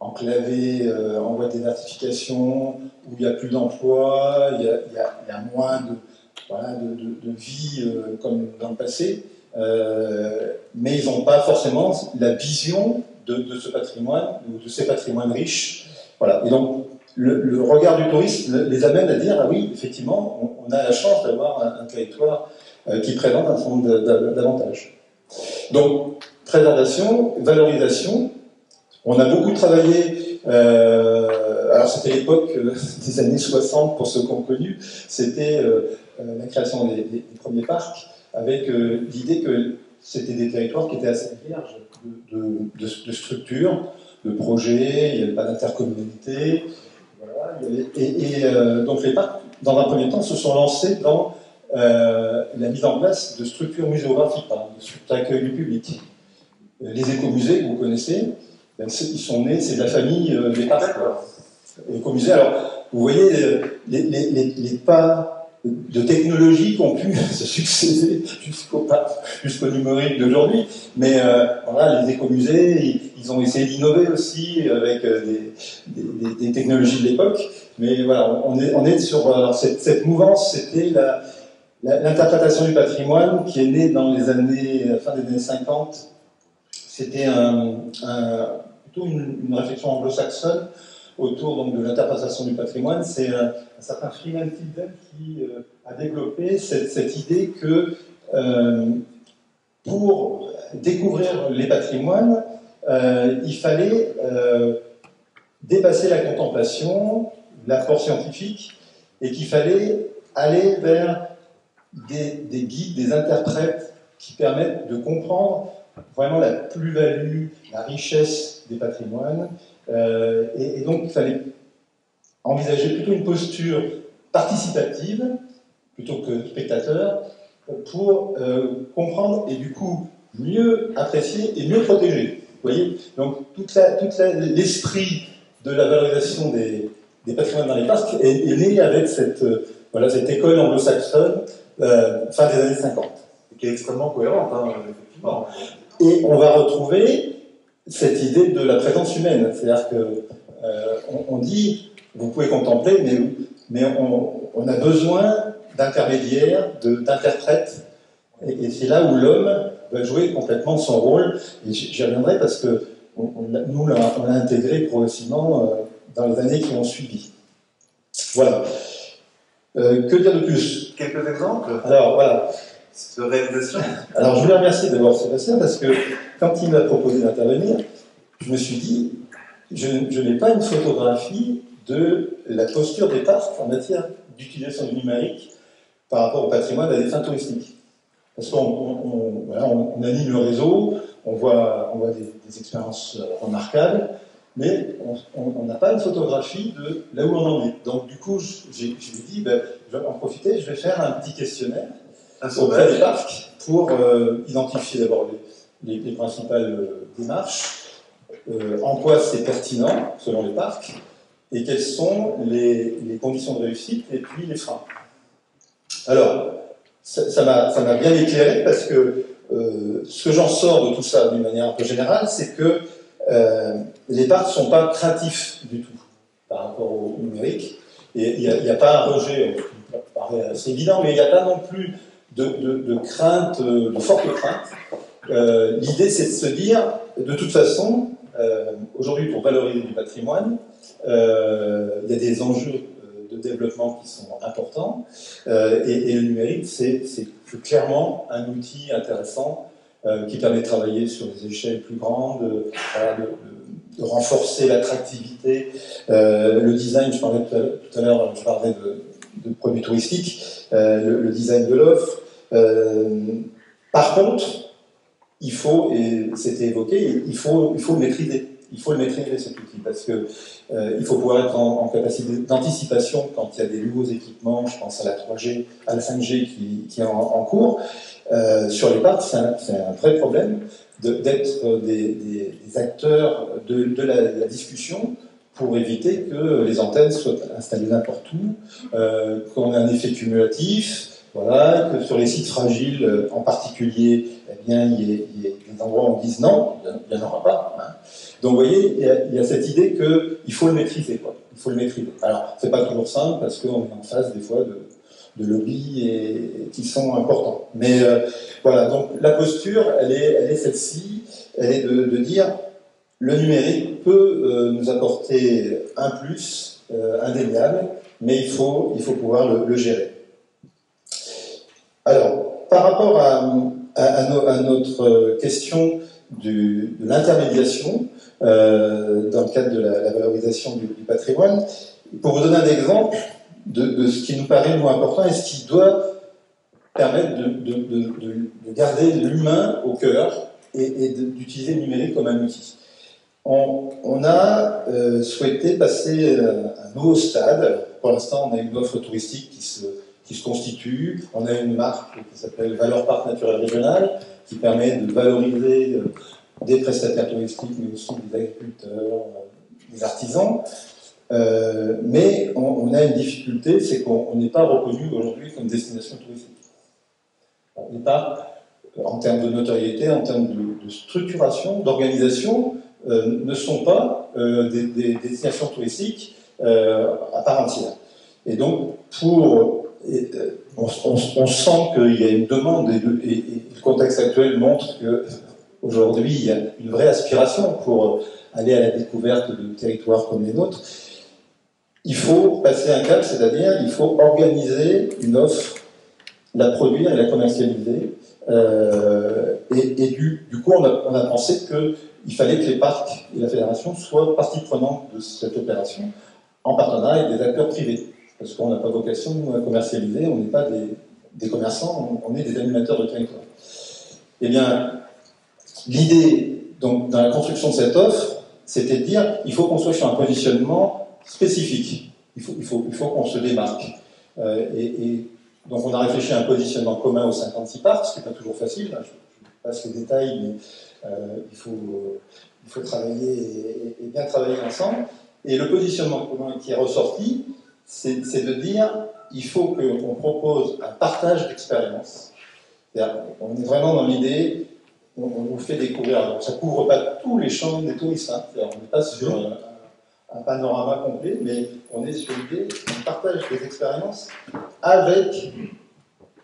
enclavé, en voie de désertification, où il n'y a plus d'emploi, il y a moins de vie comme dans le passé, mais ils n'ont pas forcément la vision de ce patrimoine, ou de ces patrimoines riches. Voilà. Et donc, le regard du touriste les amène à dire, ah oui, effectivement, on a la chance d'avoir un territoire qui présente un certain nombre d'avantages. Donc, préservation, valorisation. On a beaucoup travaillé, alors c'était l'époque des années 60 pour ceux qu'on connu, c'était la création des premiers parcs, avec l'idée que c'était des territoires qui étaient assez vierges de structures, de projets, il n'y avait pas d'intercommunalité. Voilà, donc les parcs, dans un premier temps, se sont lancés dans la mise en place de structures muséographiques, de structures d'accueil du public. Les écomusées, que vous connaissez, ils sont nés, c'est de la famille des parcs. Les écomusées, alors, vous voyez les pas de technologie qui ont pu se succéder jusqu'au numérique d'aujourd'hui, mais voilà, les écomusées, ils ont essayé d'innover aussi avec des technologies de l'époque, mais voilà, on est sur alors cette mouvance, c'était l'interprétation du patrimoine qui est née dans les années, fin des années 50. C'était plutôt une réflexion anglo-saxonne autour donc, de l'interprétation du patrimoine. C'est un certain Freeman Tilden qui a développé cette idée que pour découvrir les patrimoines, il fallait dépasser la contemplation, l'apport scientifique, et qu'il fallait aller vers des guides, des interprètes qui permettent de comprendre vraiment la plus-value, la richesse des patrimoines, et donc il fallait envisager plutôt une posture participative, plutôt que spectateur, pour comprendre et du coup mieux apprécier et mieux protéger. Vous voyez, donc l'esprit de la valorisation des patrimoines dans les parcs est né avec cette école anglo-saxonne fin des années 50. Qui est extrêmement cohérente, hein, effectivement. Et on va retrouver cette idée de la présence humaine. C'est-à-dire qu'on dit, vous pouvez contempler, mais on a besoin d'intermédiaires, d'interprètes. Et c'est là où l'homme va jouer complètement son rôle. Et j'y reviendrai parce que nous, on l'a intégré progressivement dans les années qui ont suivi. Voilà. Que dire de plus? Quelques exemples? Alors, voilà. De réalisation. Alors, je voulais remercier d'abord Sébastien parce que quand il m'a proposé d'intervenir, je me suis dit, je n'ai pas une photographie de la posture des parcs en matière d'utilisation du numérique par rapport au patrimoine à des fins touristiques. Parce qu'on anime le réseau, on voit des expériences remarquables, mais on n'a pas une photographie de là où on en est. Donc, du coup, je me suis dit, je vais en profiter, je vais faire un petit questionnaire auprès des parcs pour identifier d'abord les principales démarches, en quoi c'est pertinent selon les parcs, et quelles sont les conditions de réussite et puis les freins. Alors, ça m'a bien éclairé parce que ce que j'en sors de tout ça d'une manière un peu générale, c'est que les parcs ne sont pas craintifs du tout par rapport au numérique. Et il n'y a pas un rejet, c'est évident, mais il n'y a pas non plus de crainte, de forte crainte. L'idée, c'est de se dire, de toute façon, aujourd'hui, pour valoriser du patrimoine, il y a des enjeux de développement qui sont importants, et le numérique, c'est clairement un outil intéressant qui permet de travailler sur des échelles plus grandes, de renforcer l'attractivité, le design. Je parlais tout à l'heure, je parlais de produits touristiques, le design de l'offre. Par contre, il faut, et c'était évoqué, il faut le maîtriser. Il faut le maîtriser, cet outil, parce que il faut pouvoir être en capacité d'anticipation quand il y a des nouveaux équipements. Je pense à la 3G, à la 5G qui est en cours. Sur les parcs, c'est un vrai problème d'être des acteurs de la discussion pour éviter que les antennes soient installées n'importe où, qu'on ait un effet cumulatif. Voilà, que sur les sites fragiles en particulier, eh bien, il y ait des endroits où on dise non, il n'y en aura pas. Hein. Donc, vous voyez, il y a cette idée qu'il faut le maîtriser, quoi. Il faut le maîtriser. Alors, c'est pas toujours simple parce qu'on est en face des fois de lobbies qui sont importants. Mais voilà, donc la posture, elle est celle-ci, elle est de dire le numérique peut nous apporter un plus indéniable, mais il faut pouvoir le gérer. Alors, par rapport à notre question de l'intermédiation dans le cadre de la valorisation du patrimoine, pour vous donner un exemple de ce qui nous paraît moins important et ce qui doit permettre de garder l'humain au cœur et d'utiliser le numérique comme un outil. On a souhaité passer un nouveau stade. Pour l'instant, on a une offre touristique qui se constitue. On a une marque qui s'appelle Valeurs Parc Naturel Régional, qui permet de valoriser des prestataires touristiques, mais aussi des agriculteurs, des artisans. Mais on a une difficulté, c'est qu'on n'est pas reconnu aujourd'hui comme destination touristique. On n'est pas, en termes de notoriété, en termes de structuration, d'organisation, ne sont pas des destinations touristiques à part entière. Et donc, on sent qu'il y a une demande, et le contexte actuel montre qu'aujourd'hui, il y a une vraie aspiration pour aller à la découverte de territoires comme les nôtres. Il faut passer un cap, c'est-à-dire il faut organiser une offre, la produire et la commercialiser. Et du coup, on a pensé qu'il fallait que les parcs et la fédération soient partie prenante de cette opération, en partenariat avec des acteurs privés. Parce qu'on n'a pas vocation, nous, à commercialiser, on n'est pas des commerçants, on est des animateurs de territoire. Eh bien, l'idée, donc, dans la construction de cette offre, c'était de dire, il faut qu'on soit sur un positionnement spécifique. Il faut qu'on se démarque. Et donc, on a réfléchi à un positionnement commun aux 56 parcs, ce qui n'est pas toujours facile. Hein, je passe les détails, mais il faut travailler et bien travailler ensemble. Et le positionnement commun qui est ressorti, c'est de dire il faut qu'on propose un partage d'expérience. On est vraiment dans l'idée, on vous fait découvrir. Alors, ça ne couvre pas tous les champs des touristes. Hein. On n'est pas sur un panorama complet, mais on est sur l'idée d'un partage des expériences avec,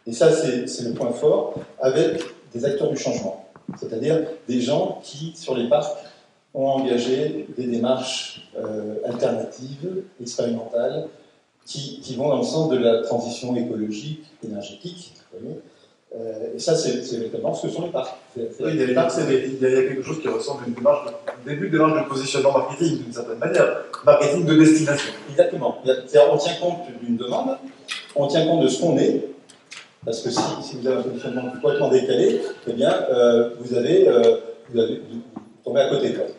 et ça c'est le point fort, avec des acteurs du changement. C'est-à-dire des gens qui, sur les parcs, ont engagé des démarches alternatives, expérimentales, qui vont dans le sens de la transition écologique, énergétique. Vous voyez. Et ça, c'est exactement ce que sont les parcs. Oui, il y a quelque chose qui ressemble à un début de démarche de positionnement marketing, d'une certaine manière. Marketing de destination. Exactement. On tient compte d'une demande, on tient compte de ce qu'on est, parce que si vous avez un positionnement complètement décalé, eh bien, vous tombez à côté de la plaque.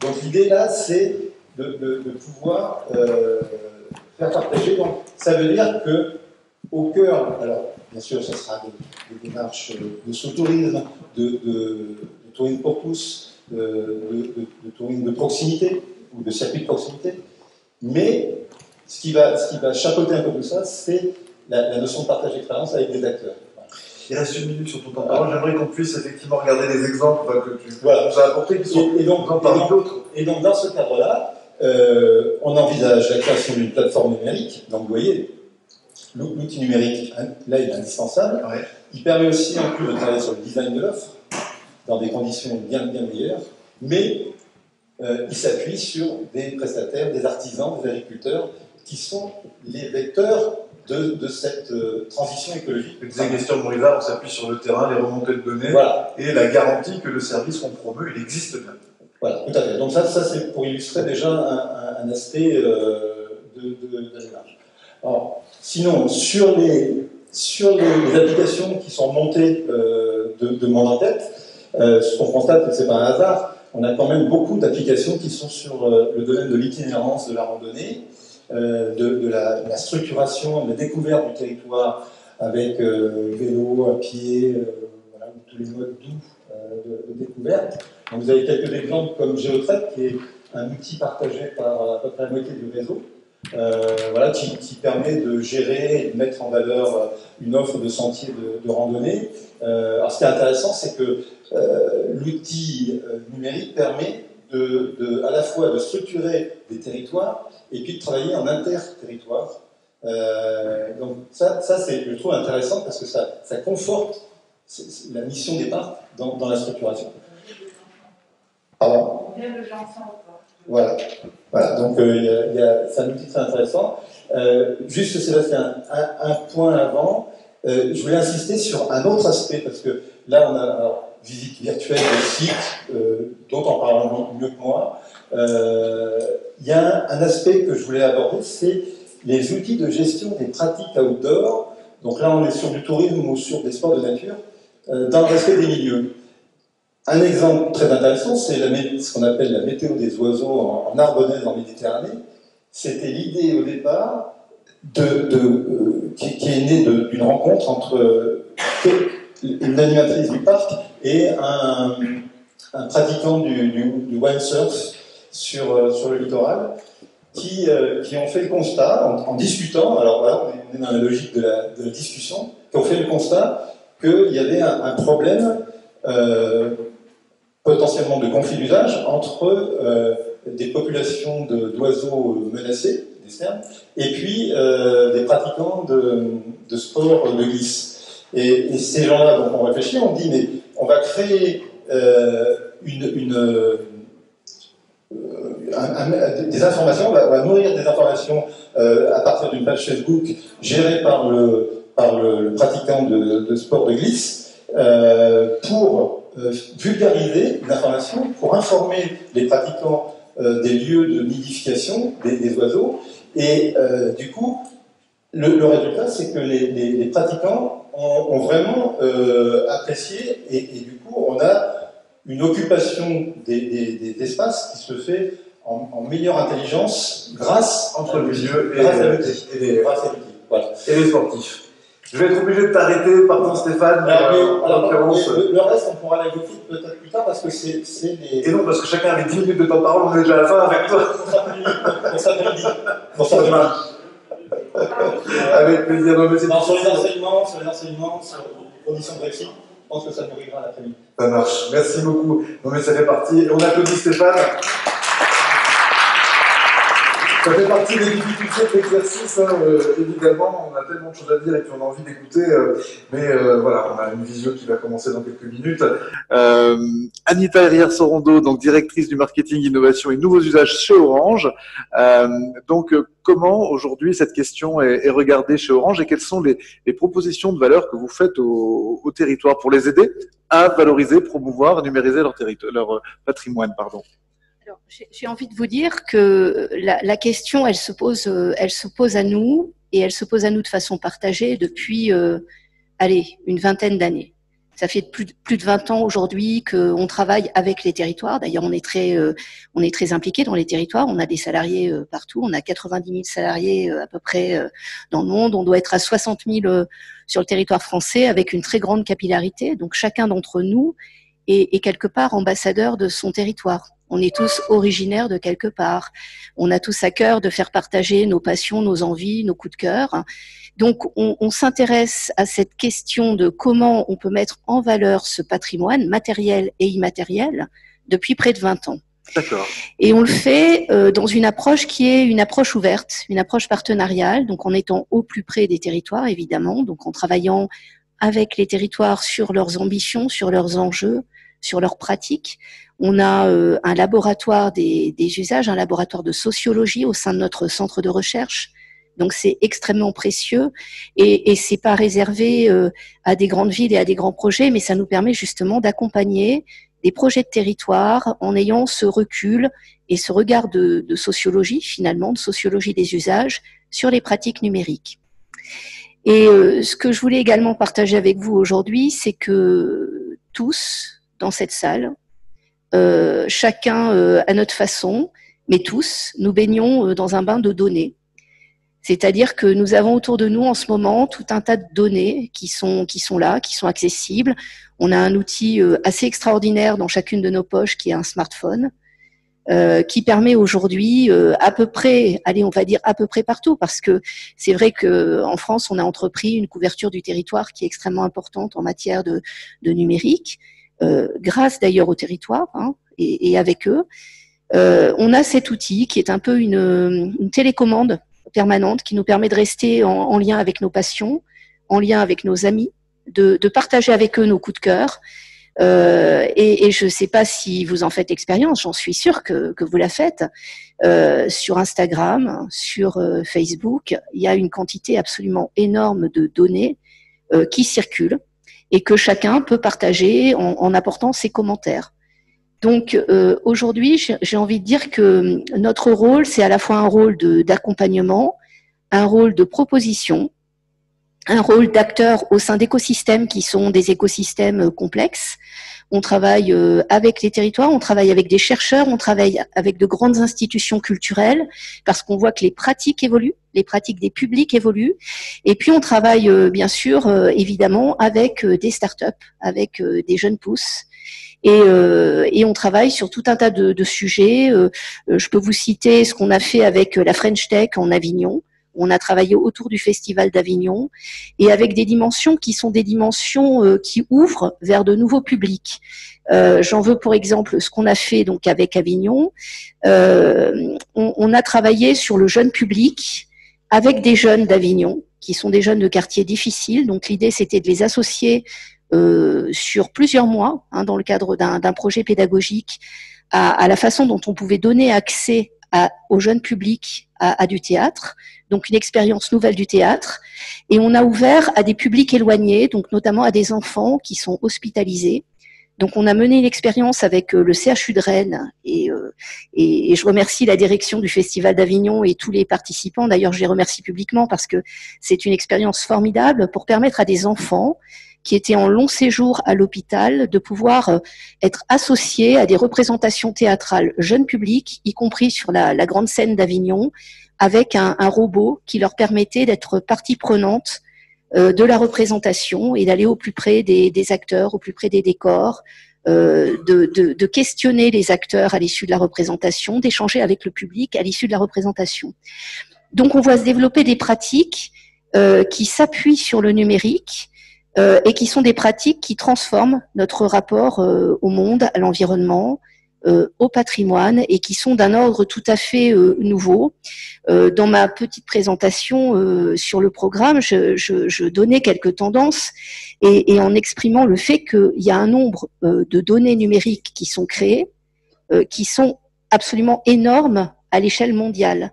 Donc l'idée là, c'est de pouvoir faire partager. Donc ça veut dire qu'au cœur, alors bien sûr, ça sera des démarches de sous-tourisme, de tourisme pour tous, de tourisme de proximité ou de circuit de proximité. Mais ce qui va chapeauter un peu tout ça, c'est la notion de partage d'expérience avec des acteurs. Il reste une minute sur ton temps de parole. J'aimerais qu'on puisse effectivement regarder les exemples que tu nous as apportés, qui sont parmi d'autres. Et donc, dans ce cadre-là, on envisage la création d'une plateforme numérique. Donc, vous voyez, l'outil numérique, là, il est indispensable. Ouais. Il permet aussi, en plus, de travailler sur le design de l'offre, dans des conditions bien meilleures. Mais il s'appuie sur des prestataires, des artisans, des agriculteurs, qui sont les vecteurs de cette transition écologique. Le disait Christian Morizard, on s'appuie sur le terrain, les remontées de données, voilà. Et la garantie que le service qu'on promeut, il existe bien. Voilà, tout à fait. Donc ça c'est pour illustrer déjà un aspect de la démarche. Alors, sinon, sur les applications qui sont montées de mon en-tête, ce qu'on constate, que ce n'est pas un hasard, on a quand même beaucoup d'applications qui sont sur le domaine de l'itinérance de la randonnée, de la structuration, de la découverte du territoire avec vélo, à pied, voilà, tous les modes doux de découverte. Donc vous avez quelques exemples comme GeoTrek, qui est un outil partagé par à peu près la moitié du réseau, voilà, qui permet de gérer et de mettre en valeur une offre de sentiers de randonnée. Alors ce qui est intéressant, c'est que l'outil numérique permet à la fois de structurer des territoires et puis de travailler en inter-territoire. Donc ça c'est, je trouve intéressant parce que ça conforte la mission des parcs dans la structuration. Pardon ? Voilà. Donc c'est un outil très intéressant. Juste Sébastien, un point avant, je voulais insister sur un autre aspect parce que là on a visite virtuelle de sites, dont en parlant mieux que moi. Il y a un aspect que je voulais aborder, c'est les outils de gestion des pratiques outdoor. Donc là, on est sur du tourisme ou sur des sports de nature, dans le respect des milieux. Un exemple très intéressant, c'est ce qu'on appelle la météo des oiseaux en Narbonnaise, en Méditerranée. C'était l'idée au départ qui est née d'une rencontre entre une animatrice du parc et un pratiquant du windsurf sur le littoral, qui ont fait le constat, en discutant, alors voilà, on est dans la logique de la discussion, qui ont fait le constat qu'il y avait un problème potentiellement de conflit d'usage entre des populations d'oiseaux menacés, des cerfs, et puis des pratiquants de sport de glisse. Et ces gens-là, donc on réfléchit, on dit, mais on va créer des informations, on va nourrir des informations à partir d'une page Facebook gérée par le pratiquant de sport de glisse pour vulgariser l'information, pour informer les pratiquants des lieux de nidification des oiseaux. Et du coup, le résultat, c'est que les pratiquants ont vraiment apprécié et du coup, on a une occupation des espaces qui se fait en meilleure intelligence grâce entre le milieu et les voilà. Et les sportifs. Je vais être obligé de t'arrêter, pardon Stéphane. Le reste, on pourra l'évoquer peut-être plus tard parce que c'est les... Et non, parce que chacun avait 10 minutes de temps de parole, on est déjà à la fin avec toi. Pour ça, demain. Avec plaisir. Sur les enseignements, sur les conditions de réussite, je pense que ça nous arrivera l'après-midi. Ça marche. Merci beaucoup. Non mais ça fait partie. On applaudit Stéphane. Ça fait partie des difficultés de l'exercice, hein, évidemment, on a tellement de choses à dire et puis on a envie d'écouter, mais voilà, on a une visio qui va commencer dans quelques minutes. Anita Herrière-Sorondo, donc directrice du marketing, innovation et nouveaux usages chez Orange. Comment aujourd'hui cette question est regardée chez Orange et quelles sont les propositions de valeur que vous faites au territoire pour les aider à valoriser, promouvoir, numériser leur patrimoine, pardon. Alors, j'ai envie de vous dire que la question, elle se pose à nous et elle se pose à nous de façon partagée depuis, une vingtaine d'années. Ça fait plus de 20 ans aujourd'hui qu'on travaille avec les territoires. D'ailleurs, on est très impliqués dans les territoires. On a des salariés partout. On a 90 000 salariés à peu près dans le monde. On doit être à 60 000 sur le territoire français avec une très grande capillarité. Donc, chacun d'entre nous est quelque part ambassadeur de son territoire. On est tous originaires de quelque part. On a tous à cœur de faire partager nos passions, nos envies, nos coups de cœur. Donc, on s'intéresse à cette question de comment on peut mettre en valeur ce patrimoine matériel et immatériel depuis près de 20 ans. D'accord. Et on le fait dans une approche qui est une approche ouverte, une approche partenariale, donc en étant au plus près des territoires, évidemment, donc en travaillant avec les territoires sur leurs ambitions, sur leurs enjeux, sur leurs pratiques. On a un laboratoire des usages, un laboratoire de sociologie au sein de notre centre de recherche. Donc c'est extrêmement précieux et c'est pas réservé à des grandes villes et à des grands projets, mais ça nous permet justement d'accompagner des projets de territoire en ayant ce recul et ce regard de sociologie finalement, de sociologie des usages sur les pratiques numériques. Et ce que je voulais également partager avec vous aujourd'hui, c'est que tous dans cette salle, chacun à notre façon, mais tous, nous baignons dans un bain de données. C'est-à-dire que nous avons autour de nous en ce moment tout un tas de données qui sont là, qui sont accessibles. On a un outil assez extraordinaire dans chacune de nos poches qui est un smartphone, qui permet aujourd'hui à peu près, allez on va dire à peu près partout, parce que c'est vrai qu'en France on a entrepris une couverture du territoire qui est extrêmement importante en matière de numérique, grâce d'ailleurs au territoire hein, et avec eux. On a cet outil qui est un peu une télécommande permanente qui nous permet de rester en lien avec nos passions, en lien avec nos amis, de partager avec eux nos coups de cœur. Et je ne sais pas si vous en faites expérience, j'en suis sûre que vous la faites. Sur Instagram, sur Facebook, il y a une quantité absolument énorme de données qui circulent et que chacun peut partager en apportant ses commentaires. Donc aujourd'hui, j'ai envie de dire que notre rôle, c'est à la fois un rôle d'accompagnement, un rôle de proposition, un rôle d'acteur au sein d'écosystèmes qui sont des écosystèmes complexes. On travaille avec les territoires, on travaille avec des chercheurs, on travaille avec de grandes institutions culturelles parce qu'on voit que les pratiques évoluent, les pratiques des publics évoluent. Et puis on travaille bien sûr évidemment avec des startups, avec des jeunes pousses. Et on travaille sur tout un tas de sujets. Je peux vous citer ce qu'on a fait avec la French Tech en Avignon. On a travaillé autour du Festival d'Avignon et avec des dimensions qui sont des dimensions qui ouvrent vers de nouveaux publics. J'en veux pour exemple ce qu'on a fait donc avec Avignon. On a travaillé sur le jeune public avec des jeunes d'Avignon qui sont des jeunes de quartiers difficiles. Donc l'idée c'était de les associer sur plusieurs mois, hein, dans le cadre d'un projet pédagogique, à la façon dont on pouvait donner accès au jeune public à du théâtre, donc une expérience nouvelle du théâtre. Et on a ouvert à des publics éloignés, donc notamment à des enfants qui sont hospitalisés. Donc on a mené une expérience avec le CHU de Rennes et je remercie la direction du Festival d'Avignon et tous les participants. D'ailleurs, je les remercie publiquement parce que c'est une expérience formidable pour permettre à des enfants qui étaient en long séjour à l'hôpital de pouvoir être associés à des représentations théâtrales jeunes publics, y compris sur la grande scène d'Avignon, avec un robot qui leur permettait d'être partie prenante de la représentation et d'aller au plus près des acteurs, au plus près des décors, de questionner les acteurs à l'issue de la représentation, d'échanger avec le public à l'issue de la représentation. Donc on voit se développer des pratiques qui s'appuient sur le numérique et qui sont des pratiques qui transforment notre rapport au monde, à l'environnement, au patrimoine et qui sont d'un ordre tout à fait nouveau. Dans ma petite présentation sur le programme, je donnais quelques tendances et en exprimant le fait qu'il y a un nombre de données numériques qui sont créées, qui sont absolument énormes à l'échelle mondiale.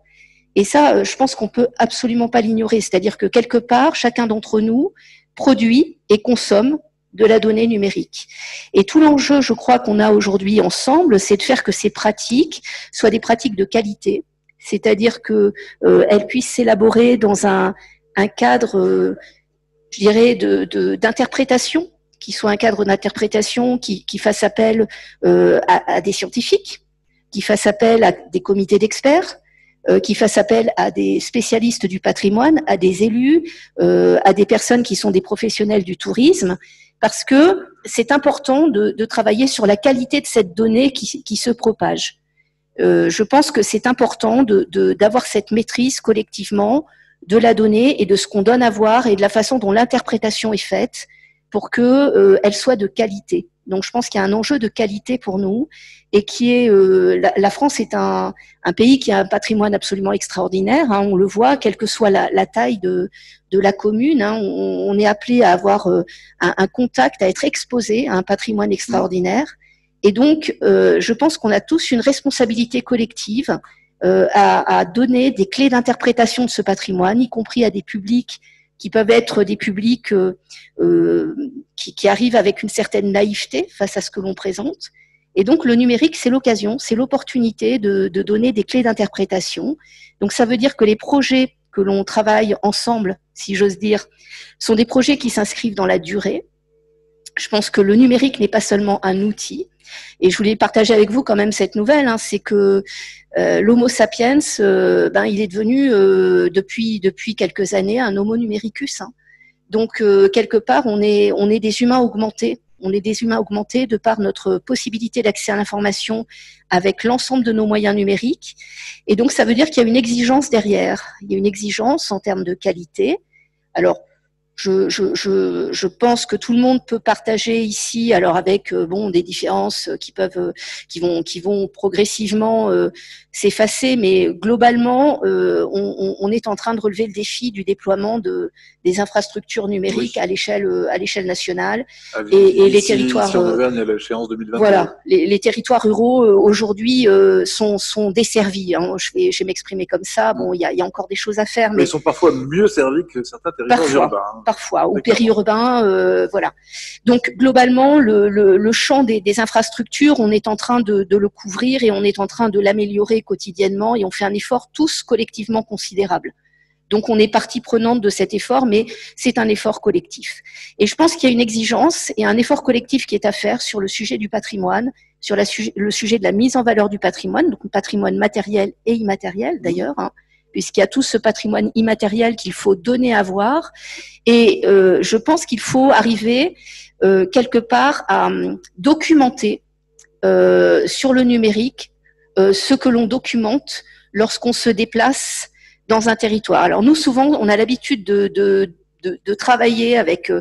Et ça, je pense qu'on peut absolument pas l'ignorer. C'est-à-dire que quelque part, chacun d'entre nous produit et consomme de la donnée numérique. Et tout l'enjeu, je crois, qu'on a aujourd'hui ensemble, c'est de faire que ces pratiques soient des pratiques de qualité, c'est-à-dire que elles puissent s'élaborer dans un cadre, je dirais, d'interprétation, qui soit un cadre d'interprétation qui fasse appel à des scientifiques, qui fasse appel à des comités d'experts, qui fasse appel à des spécialistes du patrimoine, à des élus, à des personnes qui sont des professionnels du tourisme, parce que c'est important de travailler sur la qualité de cette donnée qui se propage. Je pense que c'est important d'avoir cette maîtrise collectivement de la donnée et de ce qu'on donne à voir et de la façon dont l'interprétation est faite pour qu'elle soit de qualité. Donc je pense qu'il y a un enjeu de qualité pour nous et qui est la France est un pays qui a un patrimoine absolument extraordinaire. Hein, on le voit, quelle que soit la taille de la commune, hein, on est appelé à avoir un contact, à être exposé à un patrimoine extraordinaire. Et donc je pense qu'on a tous une responsabilité collective à donner des clés d'interprétation de ce patrimoine, y compris à des publics qui peuvent être des publics qui arrivent avec une certaine naïveté face à ce que l'on présente. Et donc le numérique, c'est l'occasion, c'est l'opportunité de donner des clés d'interprétation. Donc ça veut dire que les projets que l'on travaille ensemble, si j'ose dire, sont des projets qui s'inscrivent dans la durée. Je pense que le numérique n'est pas seulement un outil. Et je voulais partager avec vous quand même cette nouvelle, hein, c'est que l'Homo sapiens, il est devenu depuis quelques années un Homo numericus. Hein. Donc quelque part, on est des humains augmentés. On est des humains augmentés de par notre possibilité d'accès à l'information avec l'ensemble de nos moyens numériques. Et donc ça veut dire qu'il y a une exigence derrière. Il y a une exigence en termes de qualité. Alors je pense que tout le monde peut partager ici, alors avec des différences qui vont progressivement s'effacer, mais globalement, on est en train de relever le défi du déploiement des infrastructures numériques à l'échelle nationale et les territoires. Si on Auvergne à l'échéance 2021. Voilà, les territoires ruraux aujourd'hui sont desservis. Hein, je vais m'exprimer comme ça. Bon, il y a encore des choses à faire, mais ils sont parfois mieux servis que certains territoires urbains. Hein. Parfois, ou périurbains, voilà. Donc globalement, le champ des infrastructures, on est en train de le couvrir et on est en train de l'améliorer quotidiennement et on fait un effort tous collectivement considérable. Donc on est partie prenante de cet effort, mais c'est un effort collectif. Et je pense qu'il y a une exigence et un effort collectif qui est à faire sur le sujet du patrimoine, sur le sujet de la mise en valeur du patrimoine, donc le patrimoine matériel et immatériel d'ailleurs, hein, puisqu'il y a tout ce patrimoine immatériel qu'il faut donner à voir. Et je pense qu'il faut arriver quelque part à documenter sur le numérique ce que l'on documente lorsqu'on se déplace dans un territoire. Alors nous, souvent, on a l'habitude de travailler avec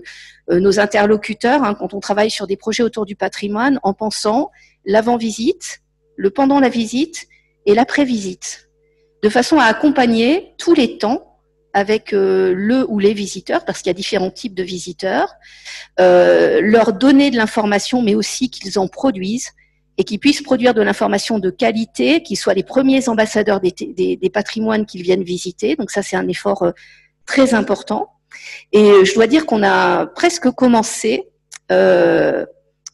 nos interlocuteurs, hein, quand on travaille sur des projets autour du patrimoine, en pensant l'avant-visite, le pendant la visite et l'après-visite, de façon à accompagner tous les temps avec le ou les visiteurs, parce qu'il y a différents types de visiteurs, leur donner de l'information, mais aussi qu'ils en produisent et qu'ils puissent produire de l'information de qualité, qu'ils soient les premiers ambassadeurs des patrimoines qu'ils viennent visiter. Donc ça, c'est un effort très important. Et je dois dire qu'on a presque commencé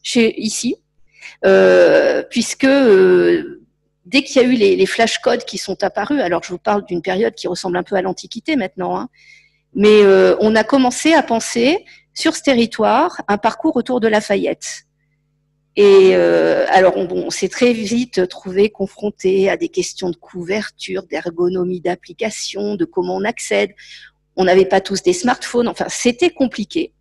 ici, puisque dès qu'il y a eu les flashcodes qui sont apparus, alors je vous parle d'une période qui ressemble un peu à l'Antiquité maintenant, hein, mais on a commencé à penser sur ce territoire un parcours autour de Lafayette. Et alors on s'est très vite trouvé confronté à des questions de couverture, d'ergonomie d'application, de comment on accède. On n'avait pas tous des smartphones, enfin c'était compliqué.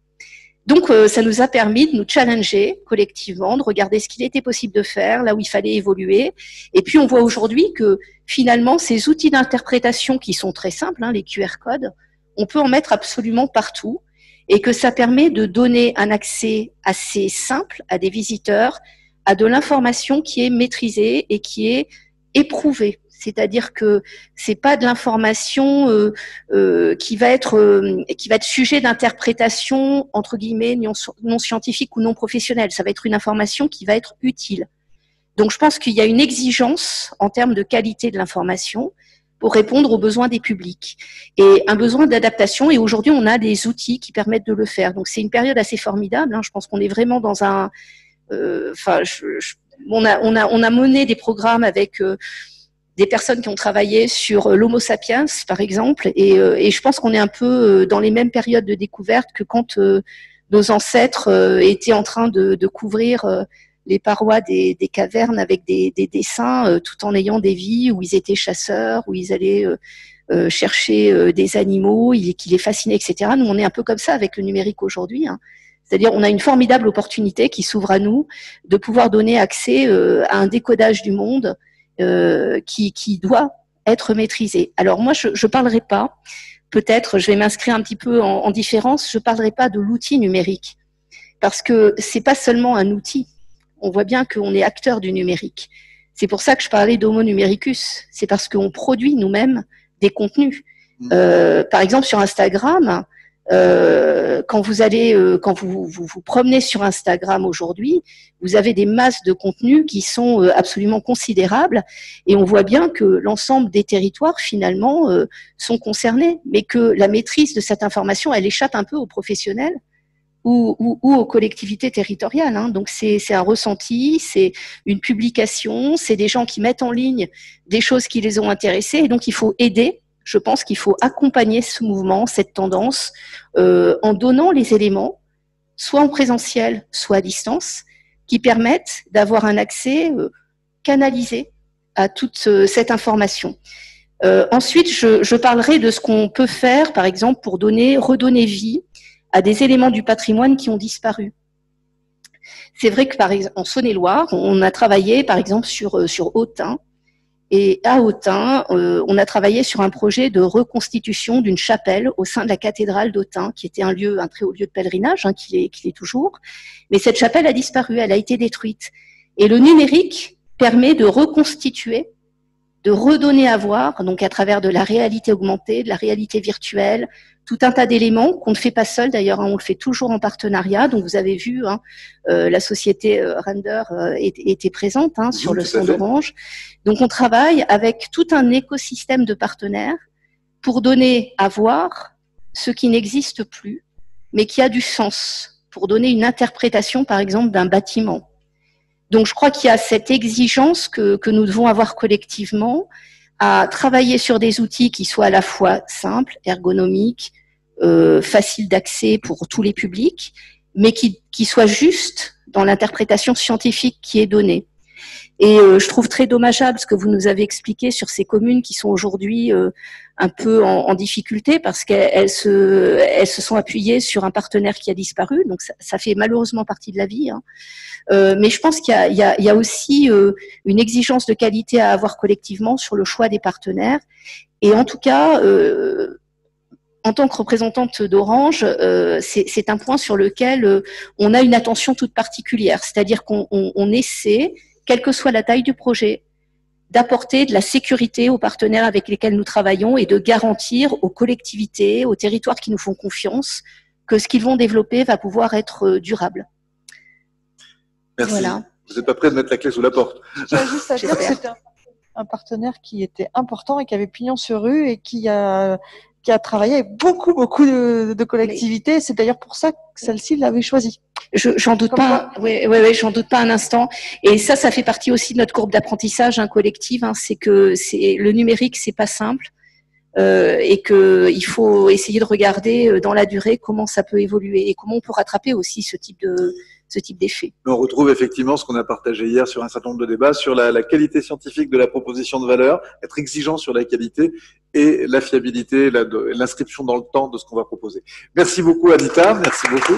Donc ça nous a permis de nous challenger collectivement, de regarder ce qu'il était possible de faire, là où il fallait évoluer. Et puis on voit aujourd'hui que finalement ces outils d'interprétation qui sont très simples, hein, les QR codes, on peut en mettre absolument partout et que ça permet de donner un accès assez simple à des visiteurs, à de l'information qui est maîtrisée et qui est éprouvée. C'est-à-dire que c'est pas de l'information qui va être sujet d'interprétation entre guillemets non scientifique ou non professionnelle. Ça va être une information qui va être utile. Donc je pense qu'il y a une exigence en termes de qualité de l'information pour répondre aux besoins des publics et un besoin d'adaptation. Et aujourd'hui, on a des outils qui permettent de le faire. Donc c'est une période assez formidable. Hein. Je pense qu'on est vraiment dans un. On a mené des programmes avec des personnes qui ont travaillé sur l'Homo sapiens, par exemple, et je pense qu'on est un peu dans les mêmes périodes de découverte que quand nos ancêtres étaient en train de couvrir les parois des cavernes avec des dessins, tout en ayant des vies où ils étaient chasseurs, où ils allaient chercher des animaux, qui les fascinaient, etc. Nous, on est un peu comme ça avec le numérique aujourd'hui, hein. C'est-à-dire, on a une formidable opportunité qui s'ouvre à nous de pouvoir donner accès à un décodage du monde qui doit être maîtrisé. Alors moi, je parlerai pas, peut-être, je vais m'inscrire un petit peu en différence, je parlerai pas de l'outil numérique, parce que c'est pas seulement un outil. On voit bien qu'on est acteur du numérique. C'est pour ça que je parlais d'Homo numericus. C'est parce qu'on produit nous-mêmes des contenus. Par exemple, sur Instagram, quand vous vous promenez sur Instagram aujourd'hui, vous avez des masses de contenus qui sont absolument considérables, et on voit bien que l'ensemble des territoires finalement sont concernés, mais que la maîtrise de cette information, elle échappe un peu aux professionnels ou aux collectivités territoriales. Hein. Donc c'est un ressenti, c'est une publication, c'est des gens qui mettent en ligne des choses qui les ont intéressés, et donc il faut aider. Je pense qu'il faut accompagner ce mouvement, cette tendance, en donnant les éléments, soit en présentiel, soit à distance, qui permettent d'avoir un accès canalisé à toute cette information. Ensuite, je parlerai de ce qu'on peut faire, par exemple, pour redonner vie à des éléments du patrimoine qui ont disparu. C'est vrai que, par exemple, en Saône-et-Loire, on a travaillé, par exemple, sur Autun. Et à Autun, on a travaillé sur un projet de reconstitution d'une chapelle au sein de la cathédrale d'Autun, qui était un très haut lieu de pèlerinage, hein, qui l'est toujours. Mais cette chapelle a disparu, elle a été détruite. Et le numérique permet de reconstituer, de redonner à voir, donc à travers de la réalité augmentée, de la réalité virtuelle, tout un tas d'éléments qu'on ne fait pas seul d'ailleurs, hein, on le fait toujours en partenariat. Donc vous avez vu, hein, la société Render était présente, hein, sur le stand d'Orange. Donc on travaille avec tout un écosystème de partenaires pour donner à voir ce qui n'existe plus, mais qui a du sens, pour donner une interprétation par exemple d'un bâtiment. Donc je crois qu'il y a cette exigence que nous devons avoir collectivement, à travailler sur des outils qui soient à la fois simples, ergonomiques, faciles d'accès pour tous les publics, mais qui soient justes dans l'interprétation scientifique qui est donnée. Et je trouve très dommageable ce que vous nous avez expliqué sur ces communes qui sont aujourd'hui un peu en difficulté parce qu'elles se sont appuyées sur un partenaire qui a disparu. Donc ça fait malheureusement partie de la vie. Hein. Mais je pense qu'il y a aussi une exigence de qualité à avoir collectivement sur le choix des partenaires. Et en tout cas, en tant que représentante d'Orange, c'est un point sur lequel on a une attention toute particulière. C'est-à-dire qu'on essaie, quelle que soit la taille du projet, d'apporter de la sécurité aux partenaires avec lesquels nous travaillons et de garantir aux collectivités, aux territoires qui nous font confiance, que ce qu'ils vont développer va pouvoir être durable. Merci. Voilà. Vous n'êtes pas prêt de mettre la clé sous la porte. Je tiens juste à dire que c'était un partenaire qui était important et qui avait pignon sur rue et qui a travaillé avec beaucoup de collectivités. C'est d'ailleurs pour ça que celle-ci l'avait choisi. J'en doute pas. Oui, j'en doute pas un instant. Et ça fait partie aussi de notre courbe d'apprentissage collective. Hein, c'est que le numérique, c'est pas simple, et que il faut essayer de regarder dans la durée comment ça peut évoluer et comment on peut rattraper aussi ce type d'effet. On retrouve effectivement ce qu'on a partagé hier sur un certain nombre de débats sur la qualité scientifique de la proposition de valeur, être exigeant sur la qualité et la fiabilité, l'inscription dans le temps de ce qu'on va proposer. Merci beaucoup Anita, merci beaucoup.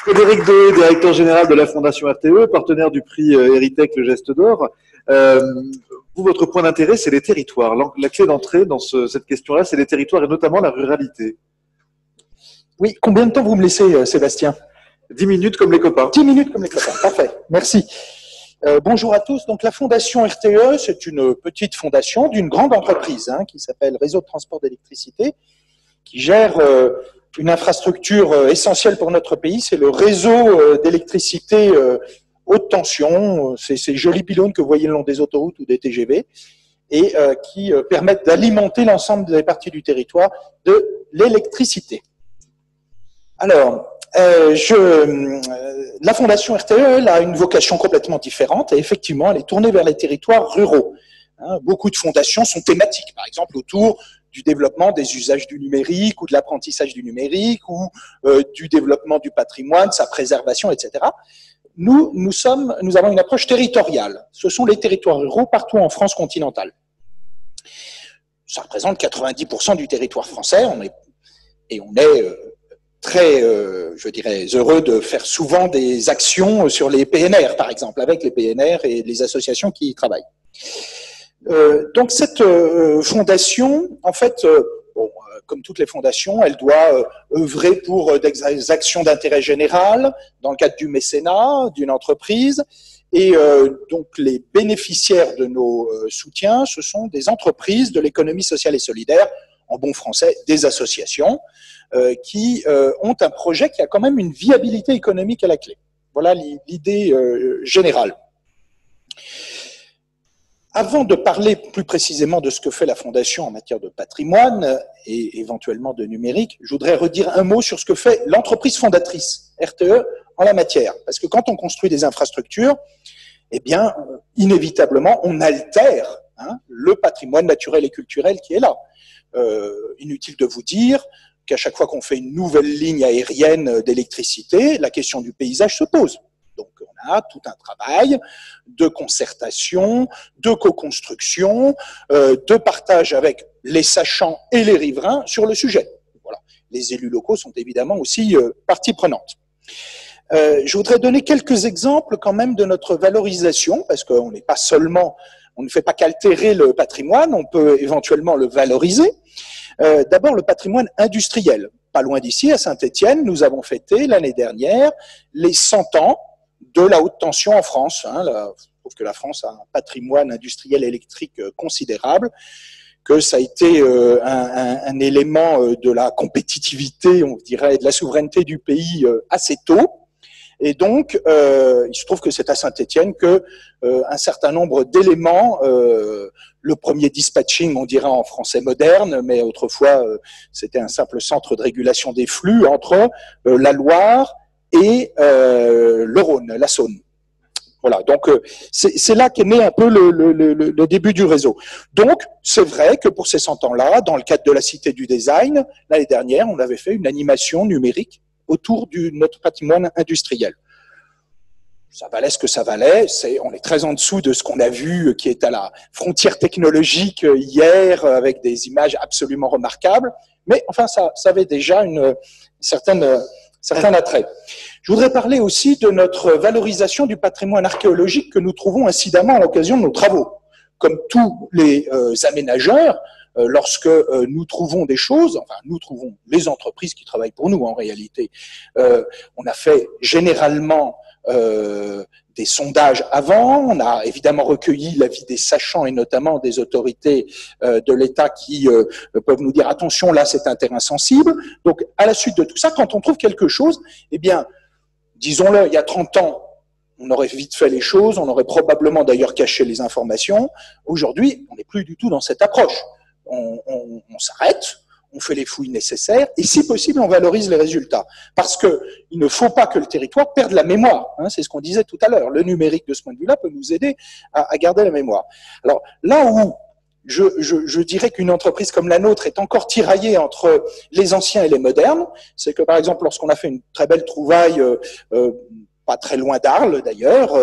Frédéric Dehé, directeur général de la Fondation RTE, partenaire du prix Héritech Le Geste d'Or. Vous, votre point d'intérêt, c'est les territoires. La clé d'entrée dans cette question-là, c'est les territoires et notamment la ruralité. Oui, combien de temps vous me laissez, Sébastien? 10 minutes comme les copains. 10 minutes comme les copains, parfait, merci. Bonjour à tous. Donc la Fondation RTE, c'est une petite fondation d'une grande entreprise qui s'appelle Réseau de transport d'électricité, qui gère une infrastructure essentielle pour notre pays, c'est le réseau d'électricité haute tension, ces jolis pylônes que vous voyez le long des autoroutes ou des TGV, et qui permettent d'alimenter l'ensemble des parties du territoire de l'électricité. Alors, la Fondation RTE, elle a une vocation complètement différente, et effectivement, elle est tournée vers les territoires ruraux. Beaucoup de fondations sont thématiques, par exemple autour du développement des usages du numérique ou de l'apprentissage du numérique ou du développement du patrimoine, sa préservation, etc. Nous avons une approche territoriale. Ce sont les territoires ruraux partout en France continentale. Ça représente 90% du territoire français. On est très, je dirais, heureux de faire souvent des actions sur les PNR, par exemple, avec les PNR et les associations qui y travaillent. Donc cette fondation, en fait, comme toutes les fondations, elle doit œuvrer pour des actions d'intérêt général dans le cadre du mécénat, d'une entreprise. Et donc les bénéficiaires de nos soutiens, ce sont des entreprises de l'économie sociale et solidaire, en bon français, des associations, qui ont un projet qui a quand même une viabilité économique à la clé. Voilà l'idée générale. Avant de parler plus précisément de ce que fait la Fondation en matière de patrimoine et éventuellement de numérique, je voudrais redire un mot sur ce que fait l'entreprise fondatrice, RTE, en la matière. Parce que quand on construit des infrastructures, eh bien, inévitablement, on altère le patrimoine naturel et culturel qui est là. Inutile de vous dire qu'à chaque fois qu'on fait une nouvelle ligne aérienne d'électricité, la question du paysage se pose. Donc, on a tout un travail de concertation, de co-construction, de partage avec les sachants et les riverains sur le sujet. Voilà. Les élus locaux sont évidemment aussi partie prenante. Je voudrais donner quelques exemples quand même de notre valorisation, parce qu'on n'est pas seulement, on ne fait pas qu'altérer le patrimoine, on peut éventuellement le valoriser. D'abord, le patrimoine industriel. Pas loin d'ici, à Saint-Étienne, nous avons fêté l'année dernière les 100 ans de la haute tension en France. Je trouve que la France a un patrimoine industriel électrique considérable, que ça a été un élément de la compétitivité, on dirait, de la souveraineté du pays assez tôt. Et donc, il se trouve que c'est à Saint-Étienne que un certain nombre d'éléments, le premier dispatching, on dirait en français moderne, mais autrefois c'était un simple centre de régulation des flux entre la Loire et le Rhône, la Saône. Voilà, donc c'est là qu'est né un peu le début du réseau. Donc, c'est vrai que pour ces 100 ans-là, dans le cadre de la Cité du Design, l'année dernière, on avait fait une animation numérique autour de notre patrimoine industriel. Ça valait ce que ça valait, on est très en dessous de ce qu'on a vu qui est à la frontière technologique hier, avec des images absolument remarquables, mais enfin ça avait déjà une certain attrait. Je voudrais parler aussi de notre valorisation du patrimoine archéologique que nous trouvons incidemment à l'occasion de nos travaux. Comme tous les aménageurs, lorsque nous trouvons des choses, enfin nous trouvons les entreprises qui travaillent pour nous en réalité, on a fait généralement des sondages avant, on a évidemment recueilli l'avis des sachants et notamment des autorités de l'État qui peuvent nous dire attention, là c'est un terrain sensible. Donc à la suite de tout ça, quand on trouve quelque chose, eh bien, disons-le, il y a 30 ans, on aurait vite fait les choses, on aurait probablement d'ailleurs caché les informations. Aujourd'hui, on n'est plus du tout dans cette approche. On s'arrête, on fait les fouilles nécessaires et si possible, on valorise les résultats. Parce qu'il ne faut pas que le territoire perde la mémoire. C'est ce qu'on disait tout à l'heure. Le numérique, de ce point de vue-là, peut nous aider à garder la mémoire. Alors là où je dirais qu'une entreprise comme la nôtre est encore tiraillée entre les anciens et les modernes, c'est que par exemple, lorsqu'on a fait une très belle trouvaille pas très loin d'Arles d'ailleurs,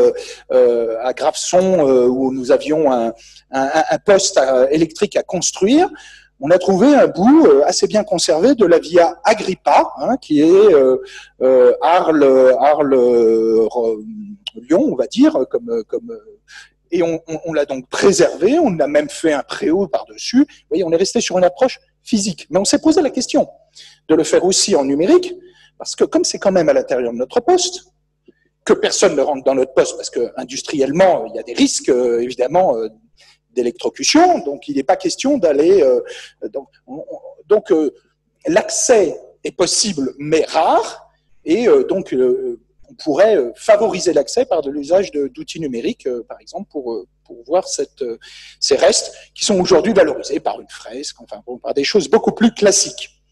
à Graveson, où nous avions un poste électrique à construire, on a trouvé un bout assez bien conservé de la via Agrippa, qui est Arles-Lyon, on va dire, et on l'a donc préservé, on a même fait un préau par-dessus. Vous voyez, on est resté sur une approche physique. Mais on s'est posé la question de le faire aussi en numérique, parce que comme c'est quand même à l'intérieur de notre poste, que personne ne rentre dans notre poste, parce que industriellement, il y a des risques, évidemment, d'électrocution, donc il n'est pas question d'aller... Donc, l'accès est possible, mais rare, et donc on pourrait favoriser l'accès par de l'usage d'outils numériques, par exemple, pour voir ces restes qui sont aujourd'hui valorisés par une fresque, enfin, par des choses beaucoup plus classiques.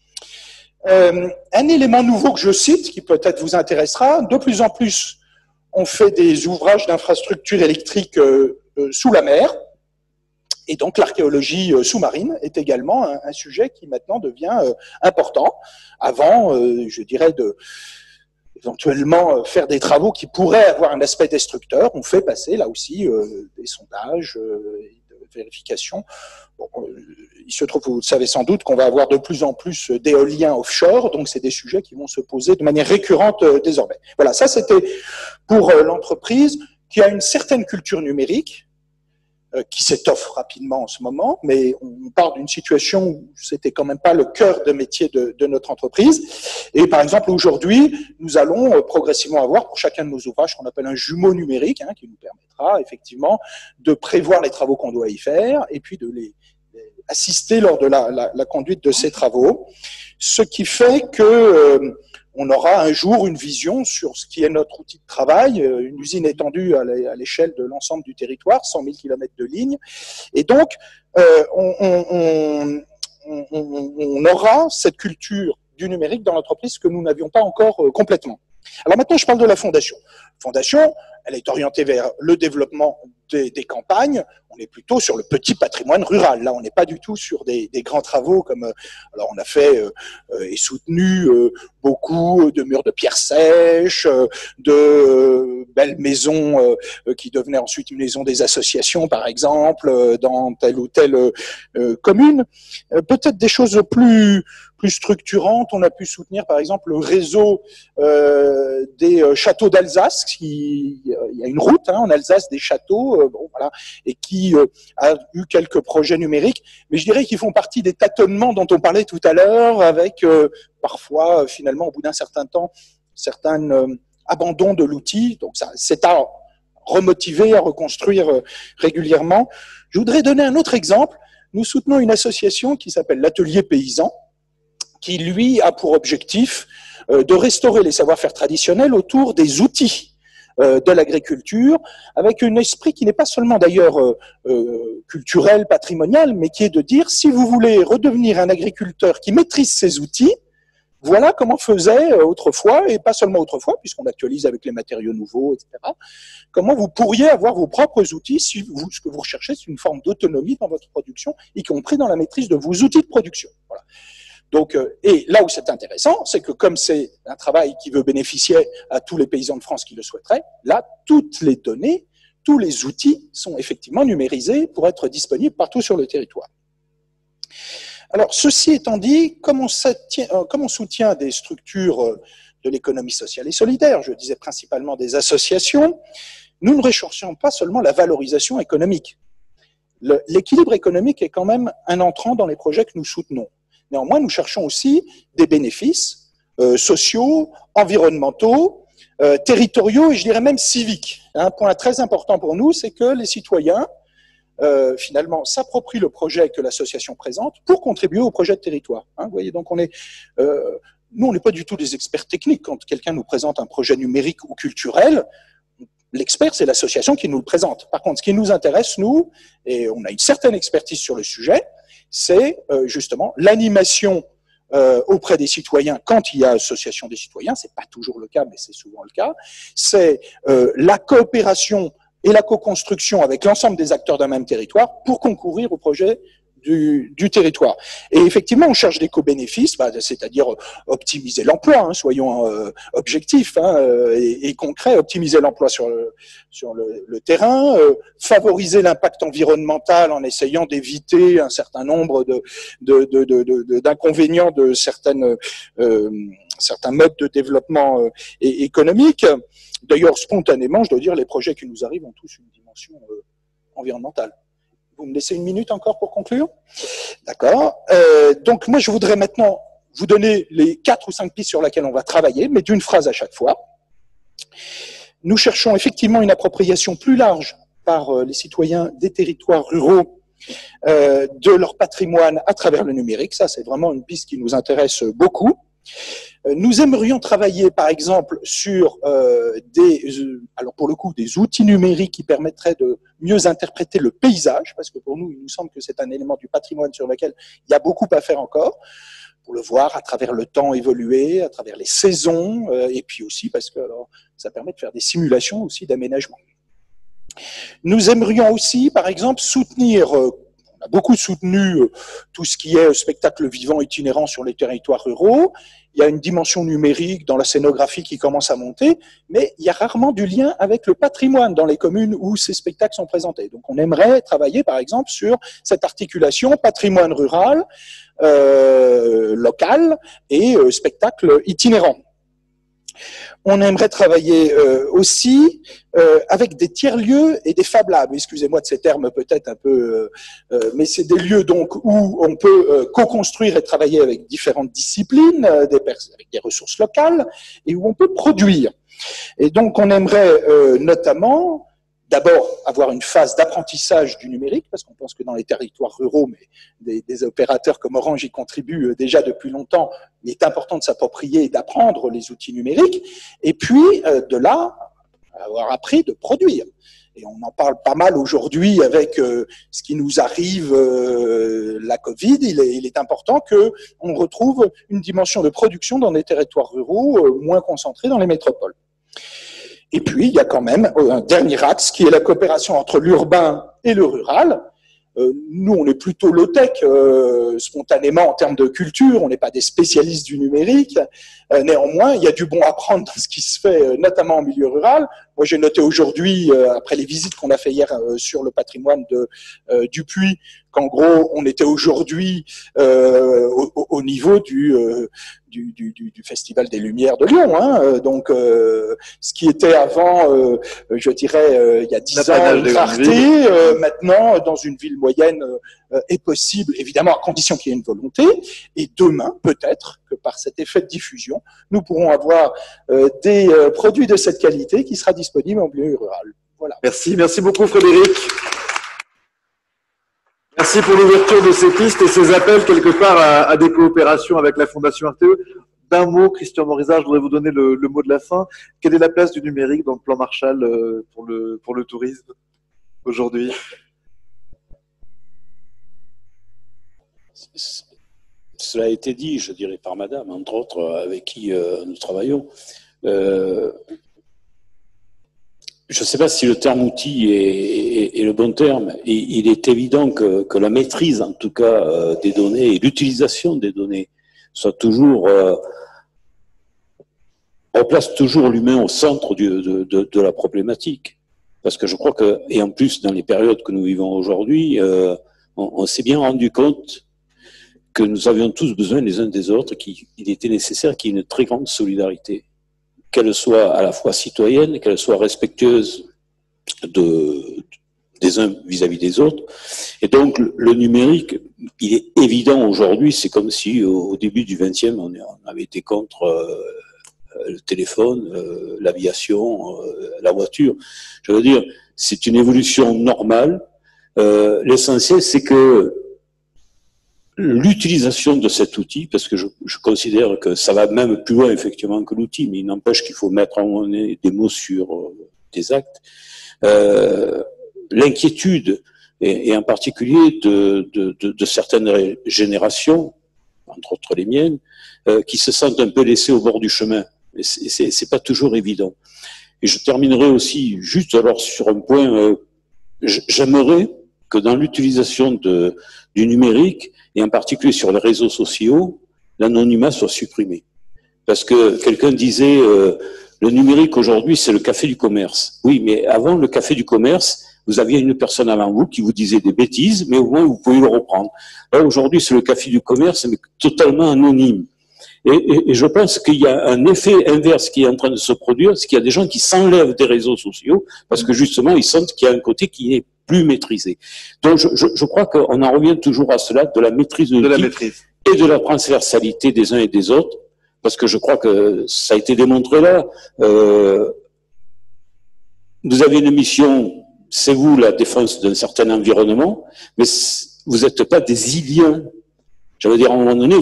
Un élément nouveau que je cite, qui peut-être vous intéressera, de plus en plus, on fait des ouvrages d'infrastructures électriques sous la mer, et donc l'archéologie sous-marine est également un sujet qui maintenant devient important. Avant, je dirais, éventuellement faire des travaux qui pourraient avoir un aspect destructeur, on fait passer là aussi des sondages, de vérification. Bon, il se trouve, vous le savez sans doute, qu'on va avoir de plus en plus d'éoliens offshore, donc c'est des sujets qui vont se poser de manière récurrente désormais. Voilà, ça c'était pour l'entreprise qui a une certaine culture numérique, qui s'étoffe rapidement en ce moment, mais on part d'une situation où c'était quand même pas le cœur de métier de notre entreprise. Et par exemple, aujourd'hui, nous allons progressivement avoir pour chacun de nos ouvrages ce qu'on appelle un jumeau numérique, hein, qui nous permettra effectivement de prévoir les travaux qu'on doit y faire et puis de les assister lors de la conduite de ces travaux. Ce qui fait que on aura un jour une vision sur ce qui est notre outil de travail, une usine étendue à l'échelle de l'ensemble du territoire, 100 000 km de ligne. Et donc, on aura cette culture du numérique dans l'entreprise que nous n'avions pas encore complètement. Alors maintenant, je parle de la fondation. La fondation, elle est orientée vers le développement des campagnes. On est plutôt sur le petit patrimoine rural. Là, on n'est pas du tout sur des grands travaux comme... alors, on a fait et soutenu beaucoup de murs de pierre sèche, de belles maisons qui devenaient ensuite une maison des associations, par exemple, dans telle ou telle commune. Peut-être des choses plus structurantes. On a pu soutenir, par exemple, le réseau des châteaux d'Alsace. Il y a une route en Alsace des châteaux, bon, voilà, et qui a eu quelques projets numériques. Mais je dirais qu'ils font partie des tâtonnements dont on parlait tout à l'heure, avec parfois, finalement, au bout d'un certain temps, certains abandons de l'outil. Donc, ça, c'est à remotiver, à reconstruire régulièrement. Je voudrais donner un autre exemple. Nous soutenons une association qui s'appelle l'Atelier Paysan, qui, lui, a pour objectif de restaurer les savoir-faire traditionnels autour des outils de l'agriculture, avec un esprit qui n'est pas seulement d'ailleurs culturel, patrimonial, mais qui est de dire, si vous voulez redevenir un agriculteur qui maîtrise ces outils, voilà comment faisait autrefois, et pas seulement autrefois, puisqu'on actualise avec les matériaux nouveaux, etc., comment vous pourriez avoir vos propres outils si vous, ce que vous recherchez, c'est une forme d'autonomie dans votre production, y compris dans la maîtrise de vos outils de production. Voilà. Donc, et là où c'est intéressant, c'est que comme c'est un travail qui veut bénéficier à tous les paysans de France qui le souhaiteraient, là, toutes les données, tous les outils sont effectivement numérisés pour être disponibles partout sur le territoire. Alors, ceci étant dit, comme on soutient des structures de l'économie sociale et solidaire, je disais principalement des associations, nous ne recherchons pas seulement la valorisation économique. L'équilibre économique est quand même un entrant dans les projets que nous soutenons. Néanmoins, nous cherchons aussi des bénéfices sociaux, environnementaux, territoriaux et je dirais même civiques. Un point très important pour nous, c'est que les citoyens, finalement, s'approprient le projet que l'association présente pour contribuer au projet de territoire. Vous voyez, donc nous, on n'est pas du tout des experts techniques. Quand quelqu'un nous présente un projet numérique ou culturel, l'expert, c'est l'association qui nous le présente. Par contre, ce qui nous intéresse, nous, et on a une certaine expertise sur le sujet, c'est justement l'animation auprès des citoyens quand il y a association des citoyens, c'est pas toujours le cas, mais c'est souvent le cas, c'est la coopération et la co-construction avec l'ensemble des acteurs d'un même territoire pour concourir au projet du territoire. Et effectivement, on cherche des co-bénéfices, c'est-à-dire optimiser l'emploi, soyons objectifs et concrets, optimiser l'emploi sur le terrain, favoriser l'impact environnemental en essayant d'éviter un certain nombre d'inconvénients de certains modes de développement économique. D'ailleurs, spontanément, je dois dire, les projets qui nous arrivent ont tous une dimension environnementale. Vous me laissez une minute encore pour conclure? D'accord. Donc, moi, je voudrais maintenant vous donner les 4 ou 5 pistes sur lesquelles on va travailler, mais d'une phrase à chaque fois. Nous cherchons effectivement une appropriation plus large par les citoyens des territoires ruraux de leur patrimoine à travers le numérique. Ça, c'est vraiment une piste qui nous intéresse beaucoup. Nous aimerions travailler, par exemple, sur alors pour le coup, des outils numériques qui permettraient de mieux interpréter le paysage, parce que pour nous, il nous semble que c'est un élément du patrimoine sur lequel il y a beaucoup à faire encore, pour le voir à travers le temps évoluer, à travers les saisons, et puis aussi parce que alors, ça permet de faire des simulations aussi d'aménagement. Nous aimerions aussi, par exemple, soutenir... On a beaucoup soutenu tout ce qui est spectacle vivant itinérant sur les territoires ruraux. Il y a une dimension numérique dans la scénographie qui commence à monter, mais il y a rarement du lien avec le patrimoine dans les communes où ces spectacles sont présentés. Donc on aimerait travailler par exemple sur cette articulation patrimoine rural, local et spectacle itinérant. On aimerait travailler aussi avec des tiers-lieux et des Fab Labs. Excusez-moi de ces termes peut-être un peu, mais c'est des lieux donc où on peut co-construire et travailler avec différentes disciplines, avec des ressources locales, et où on peut produire. Et donc on aimerait notamment d'abord avoir une phase d'apprentissage du numérique, parce qu'on pense que dans les territoires ruraux, mais des opérateurs comme Orange y contribuent déjà depuis longtemps, il est important de s'approprier et d'apprendre les outils numériques, et puis de là, avoir appris de produire. Et on en parle pas mal aujourd'hui avec ce qui nous arrive, la Covid. Il est important qu'on retrouve une dimension de production dans des territoires ruraux moins concentrés dans les métropoles. Et puis, il y a quand même un dernier axe qui est la coopération entre l'urbain et le rural. Nous, on est plutôt low-tech, spontanément en termes de culture, on n'est pas des spécialistes du numérique. Néanmoins, il y a du bon à prendre dans ce qui se fait, notamment en milieu rural. Moi, j'ai noté aujourd'hui, après les visites qu'on a fait hier sur le patrimoine du Puy, qu'en gros, on était aujourd'hui au niveau du Festival des Lumières de Lyon. Hein. Donc, ce qui était avant, je dirais, il y a 10 ans, une rareté, maintenant, dans une ville moyenne, est possible, évidemment, à condition qu'il y ait une volonté. Et demain, peut-être que par cet effet de diffusion, nous pourrons avoir des produits de cette qualité qui sera disponible en milieu rural. Voilà. Merci beaucoup Frédéric. Merci pour l'ouverture de ces pistes et ces appels quelque part à des coopérations avec la Fondation RTE. D'un mot, Christian Morizard, je voudrais vous donner le mot de la fin. Quelle est la place du numérique dans le plan Marshall pour le tourisme aujourd'hui? Cela a été dit, je dirais, par madame, entre autres, avec qui nous travaillons. Je ne sais pas si le terme outil est le bon terme. Et il est évident que la maîtrise, en tout cas, des données et l'utilisation des données soit toujours replace toujours l'humain au centre de la problématique. Parce que je crois que, et en plus dans les périodes que nous vivons aujourd'hui, on s'est bien rendu compte que nous avions tous besoin les uns des autres, qu'il était nécessaire qu'il y ait une très grande solidarité, qu'elle soit à la fois citoyenne, qu'elle soit respectueuse des uns vis-à-vis des autres. Et donc le numérique, il est évident aujourd'hui, c'est comme si au début du XXe, on avait été contre le téléphone, l'aviation, la voiture. Je veux dire, c'est une évolution normale. L'essentiel, c'est que l'utilisation de cet outil, parce que je considère que ça va même plus loin effectivement que l'outil, mais il n'empêche qu'il faut mettre des mots sur des actes. L'inquiétude, et en particulier de certaines générations, entre autres les miennes, qui se sentent un peu laissées au bord du chemin. Et c'est pas toujours évident. Et je terminerai aussi juste alors sur un point. J'aimerais que dans l'utilisation du numérique, et en particulier sur les réseaux sociaux, l'anonymat soit supprimé. Parce que quelqu'un disait, le numérique aujourd'hui, c'est le café du commerce. Oui, mais avant le café du commerce, vous aviez une personne avant vous qui vous disait des bêtises, mais au moins vous pouvez le reprendre. Là, aujourd'hui, c'est le café du commerce, mais totalement anonyme. Et je pense qu'il y a un effet inverse qui est en train de se produire, c'est qu'il y a des gens qui s'enlèvent des réseaux sociaux parce que justement, ils sentent qu'il y a un côté qui est plus maîtrisé. Donc, je crois qu'on en revient toujours à cela, de la maîtrise de la maîtrise et de la transversalité des uns et des autres, parce que je crois que ça a été démontré là. Vous avez une mission, c'est vous la défense d'un certain environnement, mais vous n'êtes pas des Iliens. Je veux dire, à un moment donné,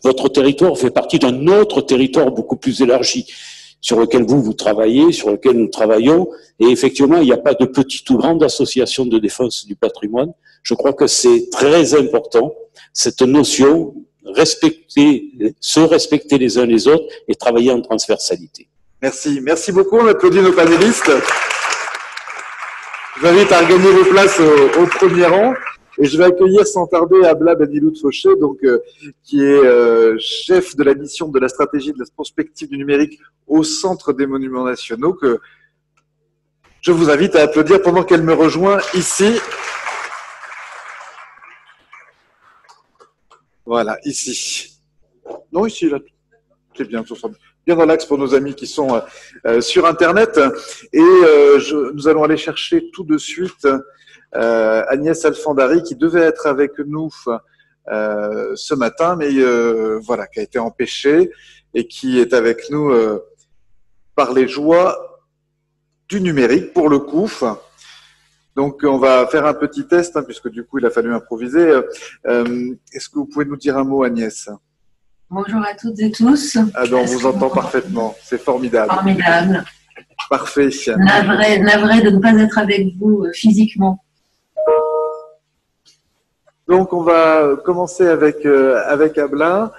votre territoire fait partie d'un autre territoire beaucoup plus élargi, sur lequel vous travaillez, sur lequel nous travaillons. Et effectivement, il n'y a pas de petite ou grande association de défense du patrimoine. Je crois que c'est très important, cette notion, se respecter les uns les autres et travailler en transversalité. Merci beaucoup. On applaudit nos panélistes. Je vous invite à regagner vos places au premier rang. Et je vais accueillir sans tarder Abla Benilout Fauché, donc qui est chef de la mission de la stratégie de la prospective du numérique au Centre des Monuments Nationaux, que je vous invite à applaudir pendant qu'elle me rejoint ici. Voilà, ici. Non, ici, là. C'est bien, bien dans l'axe pour nos amis qui sont sur Internet. Et nous allons aller chercher tout de suite Agnès Alfandary, qui devait être avec nous ce matin, mais voilà, qui a été empêchée et qui est avec nous par les joies du numérique pour le coup. Donc, on va faire un petit test, hein, puisque du coup, il a fallu improviser. Est-ce que vous pouvez nous dire un mot, Agnès? Bonjour à toutes et tous. Ah ben, on vous entend parfaitement. C'est formidable. Formidable. Parfait. Navré de ne pas être avec vous physiquement. Donc, on va commencer avec Abla.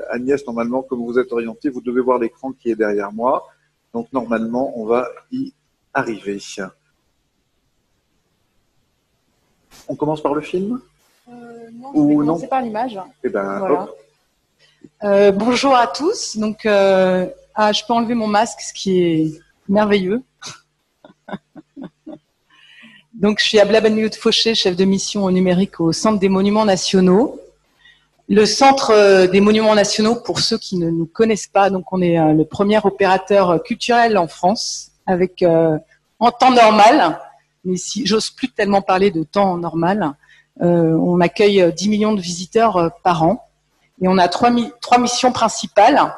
Agnès, normalement, comme vous êtes orientée, vous devez voir l'écran qui est derrière moi. Donc, normalement, on va y arriver. On commence par le film Non, je vais commencer par l'image. Eh ben, voilà. Bonjour à tous. Donc, je peux enlever mon masque, ce qui est merveilleux. Donc, je suis Abla Ben-Mioud-Fauché, chef de mission au numérique au Centre des Monuments Nationaux. Le Centre des Monuments Nationaux, pour ceux qui ne nous connaissent pas, donc on est le premier opérateur culturel en France, avec en temps normal, mais si j'ose plus tellement parler de temps normal, on accueille 10 millions de visiteurs par an. Et on a trois missions principales.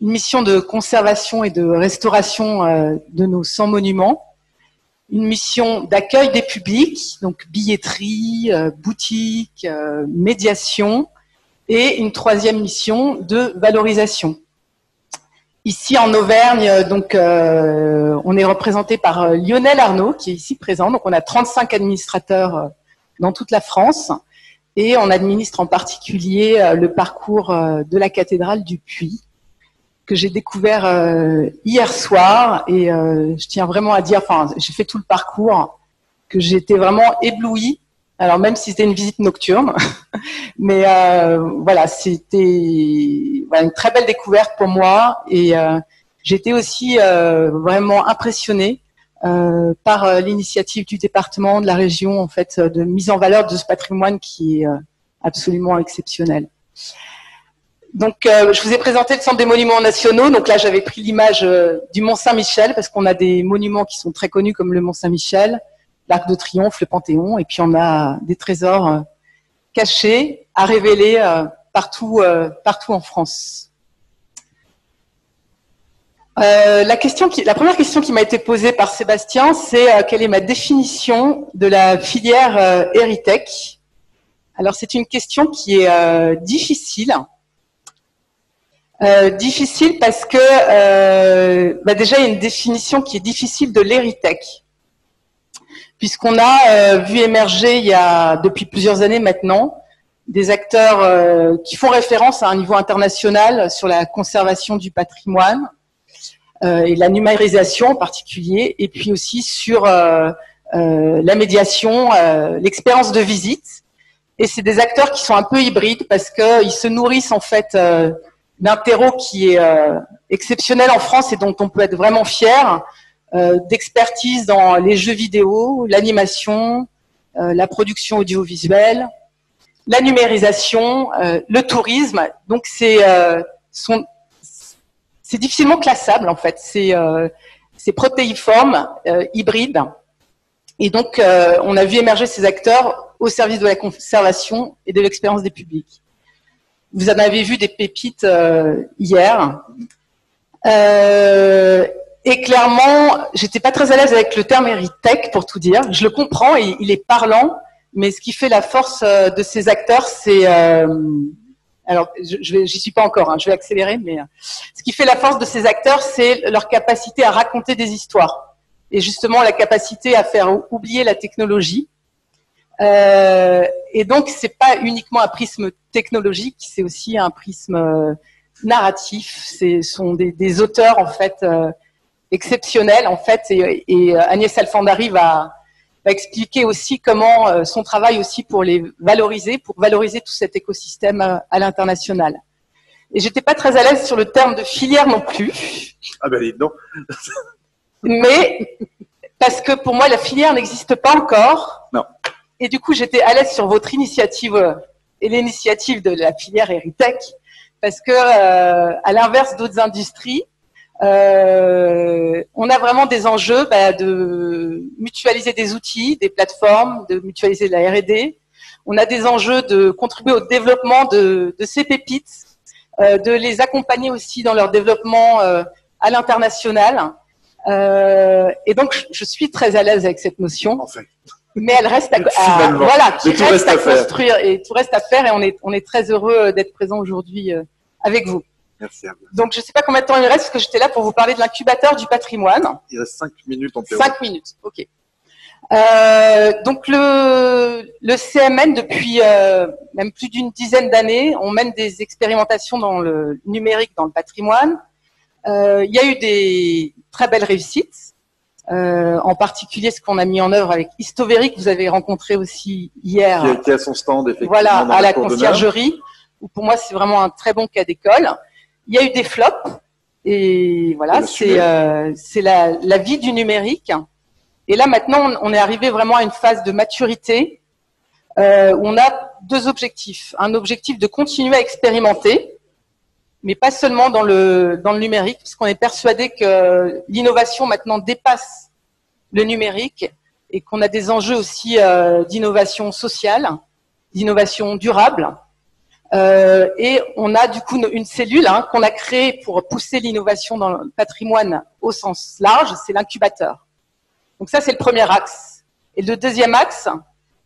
Une mission de conservation et de restauration de nos 100 monuments. Une mission d'accueil des publics, donc billetterie, boutique, médiation. Et une troisième mission de valorisation. Ici en Auvergne, donc, on est représenté par Lionel Arnaud, qui est ici présent. Donc on a 35 administrateurs dans toute la France. Et on administre en particulier le parcours de la cathédrale du Puy, que j'ai découvert hier soir. Et je tiens vraiment à dire, enfin, j'ai fait tout le parcours, que j'ai été vraiment éblouie. Alors même si c'était une visite nocturne, mais voilà, c'était une très belle découverte pour moi. Et j'étais aussi vraiment impressionnée par l'initiative du département, de la région, en fait, de mise en valeur de ce patrimoine qui est absolument exceptionnel. Donc, je vous ai présenté le Centre des Monuments Nationaux. Donc là, j'avais pris l'image du Mont-Saint-Michel, parce qu'on a des monuments qui sont très connus, comme le Mont-Saint-Michel, l'Arc de Triomphe, le Panthéon, et puis on a des trésors cachés à révéler partout en France. La première question qui m'a été posée par Sébastien, c'est quelle est ma définition de la filière Heritech. Alors c'est une question qui est difficile. Difficile parce que déjà il y a une définition qui est difficile de l'Heritech, puisqu'on a vu émerger depuis plusieurs années maintenant des acteurs qui font référence à un niveau international sur la conservation du patrimoine, et la numérisation en particulier, et puis aussi sur la médiation, l'expérience de visite. Et c'est des acteurs qui sont un peu hybrides parce qu'ils se nourrissent en fait d'un terreau qui est exceptionnel en France et dont on peut être vraiment fier, d'expertise dans les jeux vidéo, l'animation, la production audiovisuelle, la numérisation, le tourisme. Donc c'est difficilement classable en fait, c'est protéiforme, hybride. Et donc on a vu émerger ces acteurs au service de la conservation et de l'expérience des publics. Vous en avez vu des pépites hier. Et clairement, j'étais pas très à l'aise avec le terme Heritech, pour tout dire. Je le comprends et il est parlant, mais ce qui fait la force de ces acteurs, c'est alors, j'y suis pas encore, hein, je vais accélérer, mais ce qui fait la force de ces acteurs, c'est leur capacité à raconter des histoires. Et justement, la capacité à faire oublier la technologie. Et donc, c'est pas uniquement un prisme technologique, c'est aussi un prisme narratif. Ce sont des auteurs, en fait, exceptionnels, en fait. Et Agnès Alfandary va expliquer aussi comment son travail aussi pour valoriser tout cet écosystème à l'international. Et j'étais pas très à l'aise sur le terme de filière non plus. Ah ben dites donc. Mais parce que pour moi la filière n'existe pas encore. Non. Et du coup j'étais à l'aise sur votre initiative et l'initiative de la filière Heritech, parce que à l'inverse d'autres industries, on a vraiment des enjeux de mutualiser des outils, des plateformes, de mutualiser la R&D. On a des enjeux de contribuer au développement de ces pépites, de les accompagner aussi dans leur développement à l'international. Et donc, je suis très à l'aise avec cette notion. Enfin. Mais elle reste à construire et tout reste à faire, et on est très heureux d'être présent aujourd'hui avec vous. Merci. Donc, je ne sais pas combien de temps il me reste, parce que j'étais là pour vous parler de l'incubateur du patrimoine. Il reste 5 minutes en théorie. 5 minutes, ok. Donc, le CMN, depuis même plus d'une dizaine d'années, on mène des expérimentations dans le numérique, dans le patrimoine. Il y a eu des très belles réussites. En particulier ce qu'on a mis en œuvre avec Histovery, que vous avez rencontré aussi hier. Qui a son stand, effectivement. Voilà, à la conciergerie, où pour moi c'est vraiment un très bon cas d'école. Il y a eu des flops, et voilà, c'est la vie du numérique. Et là maintenant, on est arrivé vraiment à une phase de maturité, où on a deux objectifs. Un objectif de continuer à expérimenter, mais pas seulement dans le numérique, parce qu'on est persuadé que l'innovation maintenant dépasse le numérique et qu'on a des enjeux aussi d'innovation sociale, d'innovation durable. Et on a du coup une cellule qu'on a créée pour pousser l'innovation dans le patrimoine au sens large, c'est l'incubateur. Donc ça, c'est le premier axe. Et le deuxième axe,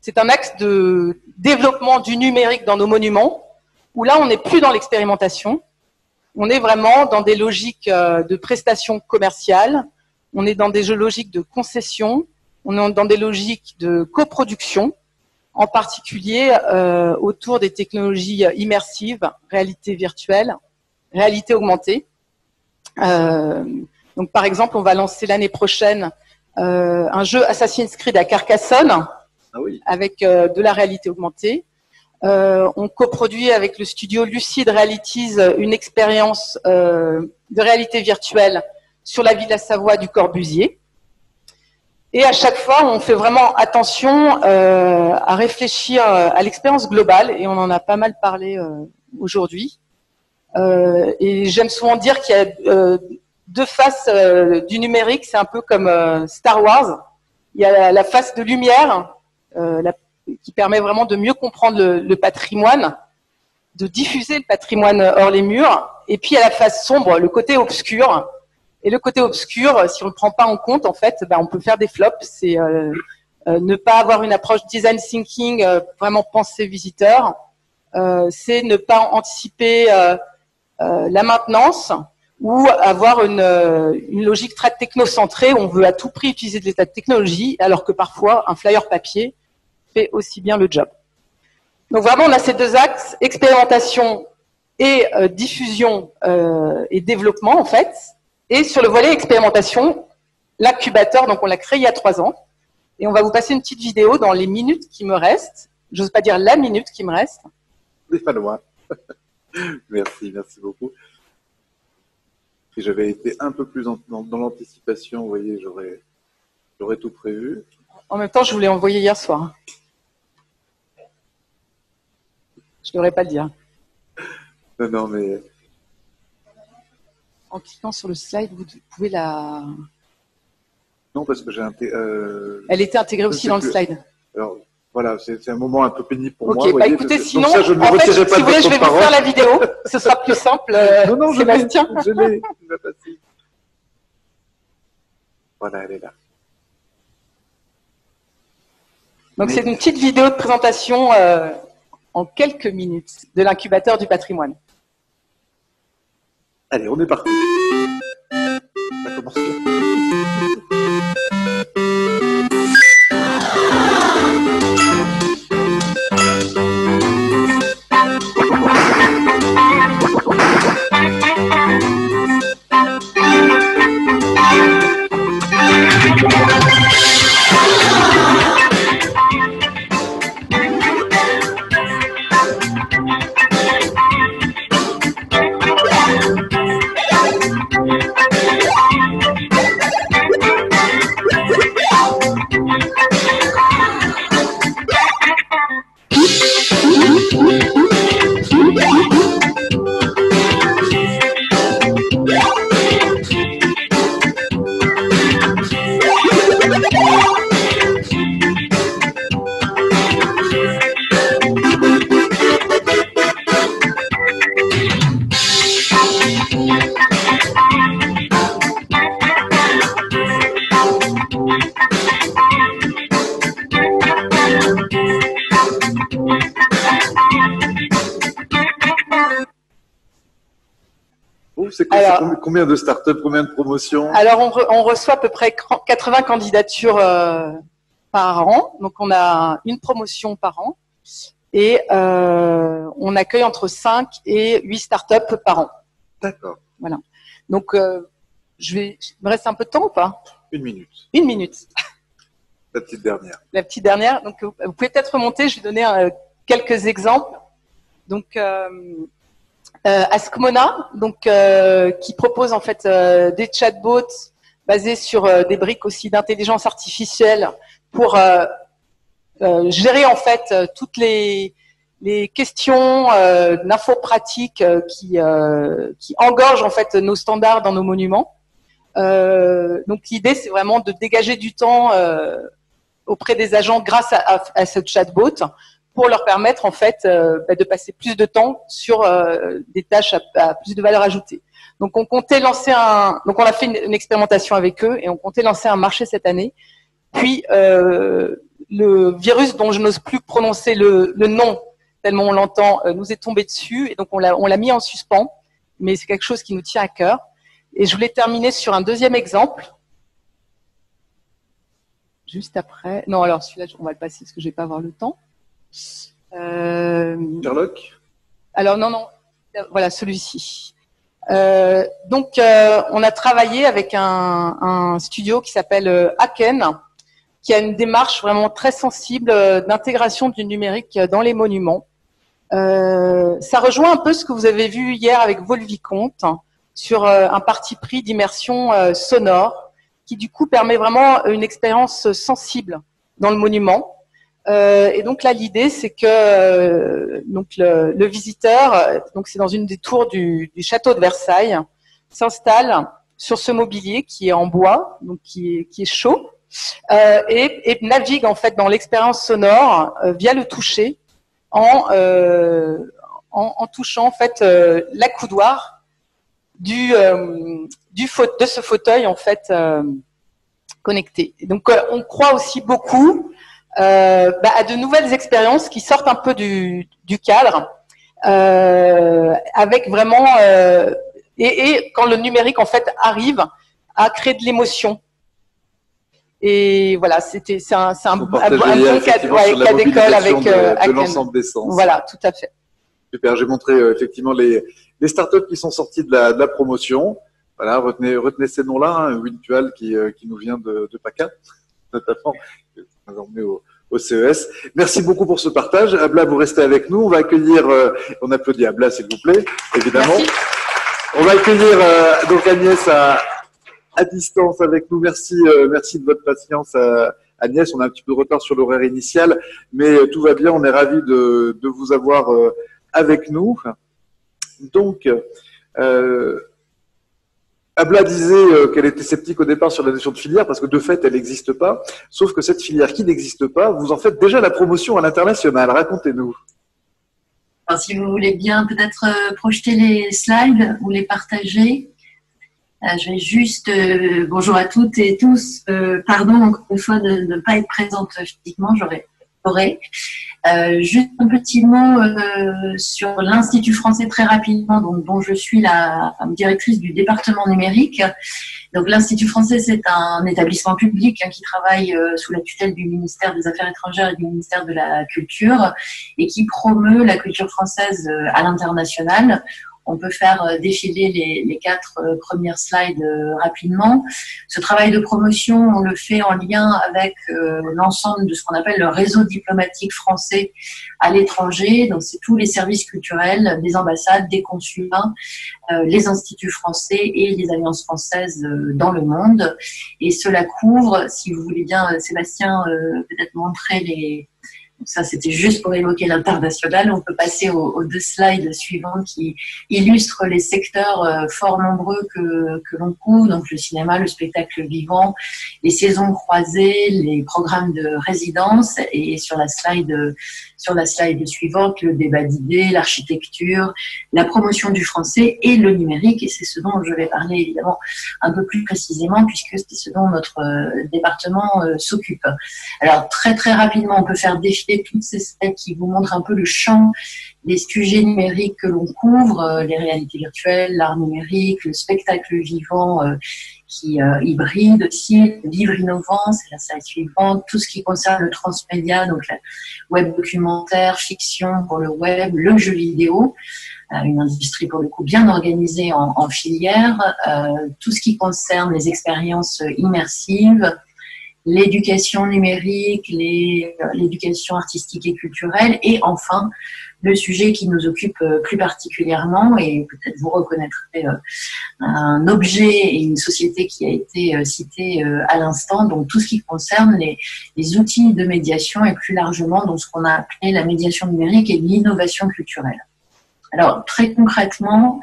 c'est un axe de développement du numérique dans nos monuments, où là, on n'est plus dans l'expérimentation. On est vraiment dans des logiques de prestations commerciales, on est dans des logiques de concession, on est dans des logiques de coproduction, en particulier autour des technologies immersives, réalité virtuelle, réalité augmentée. Donc par exemple, on va lancer l'année prochaine un jeu Assassin's Creed à Carcassonne, avec de la réalité augmentée. On coproduit avec le studio Lucid Realities une expérience de réalité virtuelle sur la ville de la Savoie du Corbusier. Et à chaque fois, on fait vraiment attention à réfléchir à l'expérience globale, et on en a pas mal parlé aujourd'hui. Et j'aime souvent dire qu'il y a deux faces du numérique, c'est un peu comme Star Wars. Il y a la face de lumière, qui permet vraiment de mieux comprendre le patrimoine, de diffuser le patrimoine hors les murs. Et puis, il y a la face sombre, le côté obscur. Et le côté obscur, si on ne le prend pas en compte, en fait, on peut faire des flops. C'est ne pas avoir une approche design thinking, vraiment penser visiteur. C'est ne pas anticiper la maintenance, ou avoir une logique très technocentrée. On veut à tout prix utiliser de l'état de technologie, alors que parfois, un flyer papier fait aussi bien le job. Donc vraiment, on a ces deux axes, expérimentation et diffusion et développement, en fait. Et sur le volet expérimentation, l'incubateur, donc on l'a créé il y a 3 ans. Et on va vous passer une petite vidéo dans les minutes qui me restent. J'ose pas dire la minute qui me reste. C'est pas loin. Merci beaucoup. Si j'avais été un peu plus dans l'anticipation, vous voyez, j'aurais tout prévu. En même temps, je vous l'ai envoyé hier soir. Je ne devrais pas le dire. Non, mais... En cliquant sur le slide, vous pouvez la... Non, parce que j'ai Elle était intégrée aussi dans le slide. Alors, voilà, c'est un moment un peu pénible pour moi. Ok, bah écoutez, sinon, ça, je ne en fait, si pas vous voulez, je vais vous faire la vidéo. Ce sera plus simple, non, Sébastien. Je l'ai passé. Voilà, elle est là. Donc, c'est une petite vidéo de présentation en quelques minutes de l'incubateur du patrimoine. Allez, on est parti. Ça commence bien. trouve? C'est combien de startups, combien de promotions? Alors, on reçoit à peu près 80 candidatures par an. Donc, on a une promotion par an. Et on accueille entre 5 et 8 startups par an. D'accord. Voilà. Donc, il me reste un peu de temps ou pas? 1 minute. 1 minute. La petite dernière. La petite dernière. Donc, vous pouvez peut-être remonter. Je vais donner quelques exemples. Donc, Askmona, donc qui propose en fait des chatbots basés sur des briques aussi d'intelligence artificielle pour gérer en fait toutes les questions d'infos pratiques qui engorgent en fait nos standards dans nos monuments. Donc l'idée c'est vraiment de dégager du temps auprès des agents grâce à ce chatbot pour leur permettre en fait de passer plus de temps sur des tâches à plus de valeur ajoutée. Donc on comptait lancer donc on a fait une expérimentation avec eux et on comptait lancer un marché cette année. Puis le virus dont je n'ose plus prononcer le nom tellement on l'entend nous est tombé dessus et donc on l'a mis en suspens. Mais c'est quelque chose qui nous tient à cœur. Et je voulais terminer sur un deuxième exemple. Juste après. Non, alors celui-là, on va le passer parce que je ne vais pas avoir le temps. Sherlock? Alors non. Voilà, celui-ci. Donc, on a travaillé avec un studio qui s'appelle Haken, qui a une démarche vraiment très sensible d'intégration du numérique dans les monuments. Ça rejoint un peu ce que vous avez vu hier avec Volvicomte sur un parti pris d'immersion sonore qui du coup permet vraiment une expérience sensible dans le monument. Et donc là l'idée c'est que donc le visiteur, donc c'est dans une des tours du château de Versailles, s'installe sur ce mobilier qui est en bois, donc qui est chaud, et navigue en fait dans l'expérience sonore via le toucher en touchant en fait l'accoudoir de ce fauteuil en fait connecté. Et donc on croit aussi beaucoup à de nouvelles expériences qui sortent un peu du cadre, avec vraiment et quand le numérique en fait arrive à créer de l'émotion. Et voilà, c'est un bon cas d'école avec de l'ensemble des sens. Voilà, tout à fait. Super, j'ai montré effectivement les startups qui sont sorties de la promotion. Voilà, retenez ces noms-là, hein, Wintual qui nous vient de PACA, notamment, qui nous a emmené au CES. Merci beaucoup pour ce partage. Abla, vous restez avec nous. On va accueillir, on applaudit Abla, s'il vous plaît, évidemment. Merci. On va accueillir donc Agnès à distance avec nous. Merci de votre patience, Agnès. On a un petit peu de retard sur l'horaire initial, mais tout va bien. On est ravis de vous avoir avec nous. Donc, Abla disait qu'elle était sceptique au départ sur la notion de filière parce que de fait, elle n'existe pas. Sauf que cette filière qui n'existe pas, vous en faites déjà la promotion à l'international. Racontez-nous. Alors, si vous voulez bien peut-être projeter les slides ou les partager. Je vais juste, bonjour à toutes et tous, pardon encore une fois de ne pas être présente physiquement, j'aurais adoré. Juste un petit mot sur l'Institut français très rapidement, dont je suis la directrice du département numérique. Donc l'Institut français, c'est un établissement public qui travaille sous la tutelle du ministère des Affaires étrangères et du ministère de la Culture et qui promeut la culture française à l'international. On peut faire défiler les 4 premières slides rapidement. Ce travail de promotion, on le fait en lien avec l'ensemble de ce qu'on appelle le réseau diplomatique français à l'étranger. Donc, c'est tous les services culturels, des ambassades, des consulats, les instituts français et les alliances françaises dans le monde. Et cela couvre, si vous voulez bien, Sébastien, peut-être montrer les... Donc ça, c'était juste pour évoquer l'international. On peut passer aux 2 slides suivants qui illustrent les secteurs fort nombreux que l'on couvre. Donc le cinéma, le spectacle vivant, les saisons croisées, les programmes de résidence. Et sur la slide sur la slide suivante, le débat d'idées, l'architecture, la promotion du français et le numérique. Et c'est ce dont je vais parler évidemment un peu plus précisément, puisque c'est ce dont notre département s'occupe. Alors très très rapidement, on peut faire défiler toutes ces slides qui vous montrent un peu le champ des sujets numériques que l'on couvre, les réalités virtuelles, l'art numérique, le spectacle vivant qui hybride aussi, le livre innovant, c'est la slide suivante, tout ce qui concerne le transmédia, donc la web documentaire, fiction pour le web, le jeu vidéo, une industrie pour le coup bien organisée en filière, tout ce qui concerne les expériences immersives, l'éducation numérique, l'éducation artistique et culturelle, et enfin le sujet qui nous occupe plus particulièrement, et peut-être vous reconnaîtrez un objet et une société qui a été citée à l'instant, donc tout ce qui concerne les outils de médiation et plus largement donc ce qu'on a appelé la médiation numérique et l'innovation culturelle. Alors, très concrètement,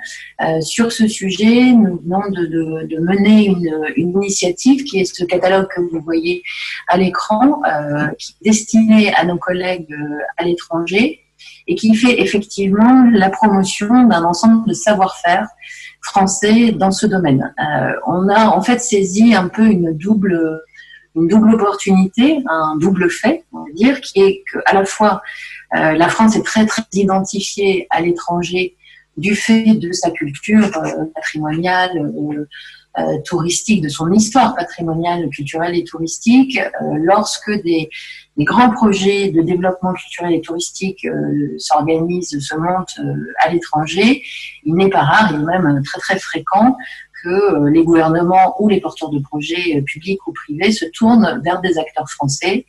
sur ce sujet, nous venons de mener une initiative qui est ce catalogue que vous voyez à l'écran, qui est destiné à nos collègues à l'étranger et qui fait effectivement la promotion d'un ensemble de savoir-faire français dans ce domaine. On a en fait saisi un peu une double opportunité, un double fait, on va dire, qui est qu'à la fois la France est très très identifiée à l'étranger du fait de sa culture patrimoniale, touristique, de son histoire patrimoniale, culturelle et touristique. Lorsque des grands projets de développement culturel et touristique s'organisent, se montent à l'étranger, il n'est pas rare, il est même très très fréquent que les gouvernements ou les porteurs de projets publics ou privés se tournent vers des acteurs français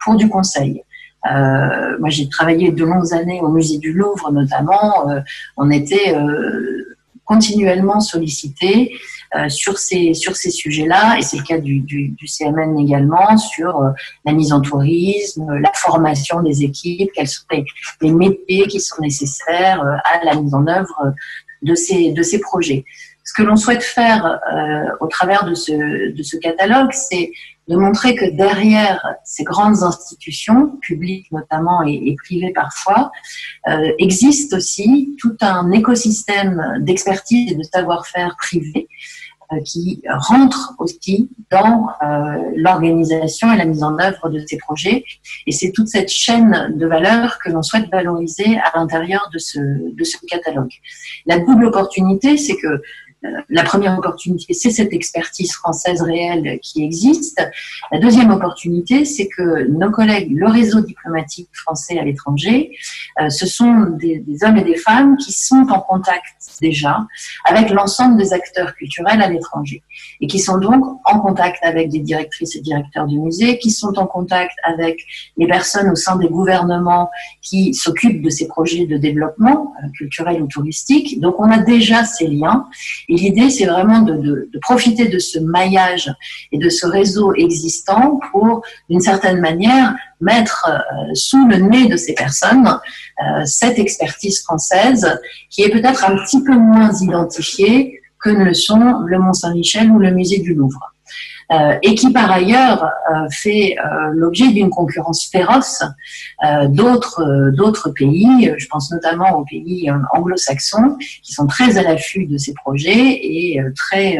pour du conseil. Moi, j'ai travaillé de longues années au musée du Louvre, notamment. On était continuellement sollicités sur ces sujets-là, et c'est le cas du CMN également, sur la mise en tourisme, la formation des équipes, quels sont les métiers qui sont nécessaires à la mise en œuvre de ces projets. Ce que l'on souhaite faire au travers de ce catalogue, c'est de montrer que derrière ces grandes institutions, publiques notamment et privées parfois, existe aussi tout un écosystème d'expertise et de savoir-faire privé qui rentre aussi dans l'organisation et la mise en œuvre de ces projets. Et c'est toute cette chaîne de valeur que l'on souhaite valoriser à l'intérieur de ce catalogue. La double opportunité, c'est que la première opportunité, c'est cette expertise française réelle qui existe. La deuxième opportunité, c'est que nos collègues, le réseau diplomatique français à l'étranger, ce sont des hommes et des femmes qui sont en contact déjà avec l'ensemble des acteurs culturels à l'étranger et qui sont donc en contact avec des directrices et directeurs de musées, qui sont en contact avec les personnes au sein des gouvernements qui s'occupent de ces projets de développement culturel ou touristique. Donc on a déjà ces liens. Et l'idée, c'est vraiment de profiter de ce maillage et de ce réseau existant pour, d'une certaine manière, mettre sous le nez de ces personnes cette expertise française qui est peut-être un petit peu moins identifiée que ne le sont le Mont-Saint-Michel ou le musée du Louvre. Et qui par ailleurs fait l'objet d'une concurrence féroce d'autres pays, je pense notamment aux pays anglo-saxons, qui sont très à l'affût de ces projets et très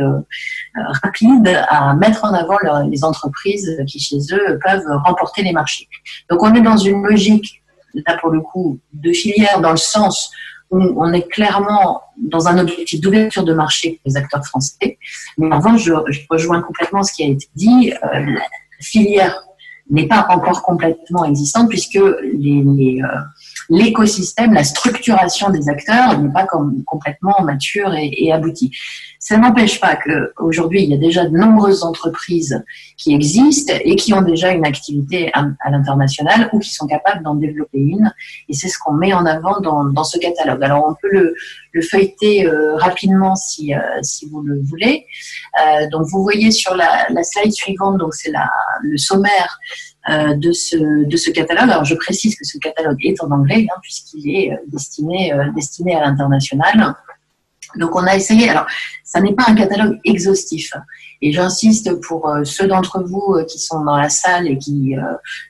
rapides à mettre en avant les entreprises qui chez eux peuvent remporter les marchés. Donc on est dans une logique, là pour le coup, de filière dans le sens où on est clairement dans un objectif d'ouverture de marché pour les acteurs français. Mais en revanche, je rejoins complètement ce qui a été dit. La filière n'est pas encore complètement existante puisque l'écosystème, la structuration des acteurs n'est pas complètement mature et aboutie. Ça n'empêche pas qu'aujourd'hui, il y a déjà de nombreuses entreprises qui existent et qui ont déjà une activité à l'international ou qui sont capables d'en développer une. Et c'est ce qu'on met en avant dans ce catalogue. Alors, on peut le feuilleter rapidement si vous le voulez. Donc, vous voyez sur la slide suivante, donc c'est le sommaire de ce catalogue. Alors, je précise que ce catalogue est en anglais, puisqu'il est destiné à l'international. Donc on a essayé, alors ça n'est pas un catalogue exhaustif, et j'insiste pour ceux d'entre vous qui sont dans la salle et qui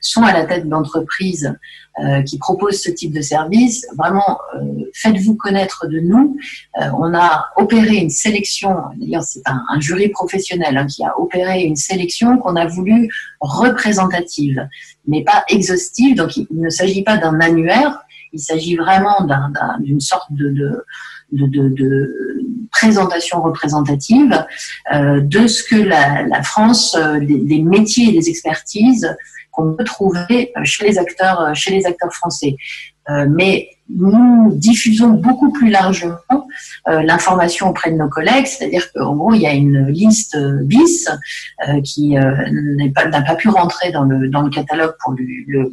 sont à la tête d'entreprises qui proposent ce type de service, vraiment faites-vous connaître de nous. On a opéré une sélection, d'ailleurs c'est un jury professionnel qui a opéré une sélection qu'on a voulu représentative, mais pas exhaustive, donc il ne s'agit pas d'un annuaire, il s'agit vraiment d'une sorte de présentation représentative de ce que la France, des métiers et des expertises qu'on peut trouver chez les acteurs français. Mais nous diffusons beaucoup plus largement l'information auprès de nos collègues, c'est-à-dire qu'en gros, il y a une liste bis qui n'a pas pu rentrer dans le catalogue pour le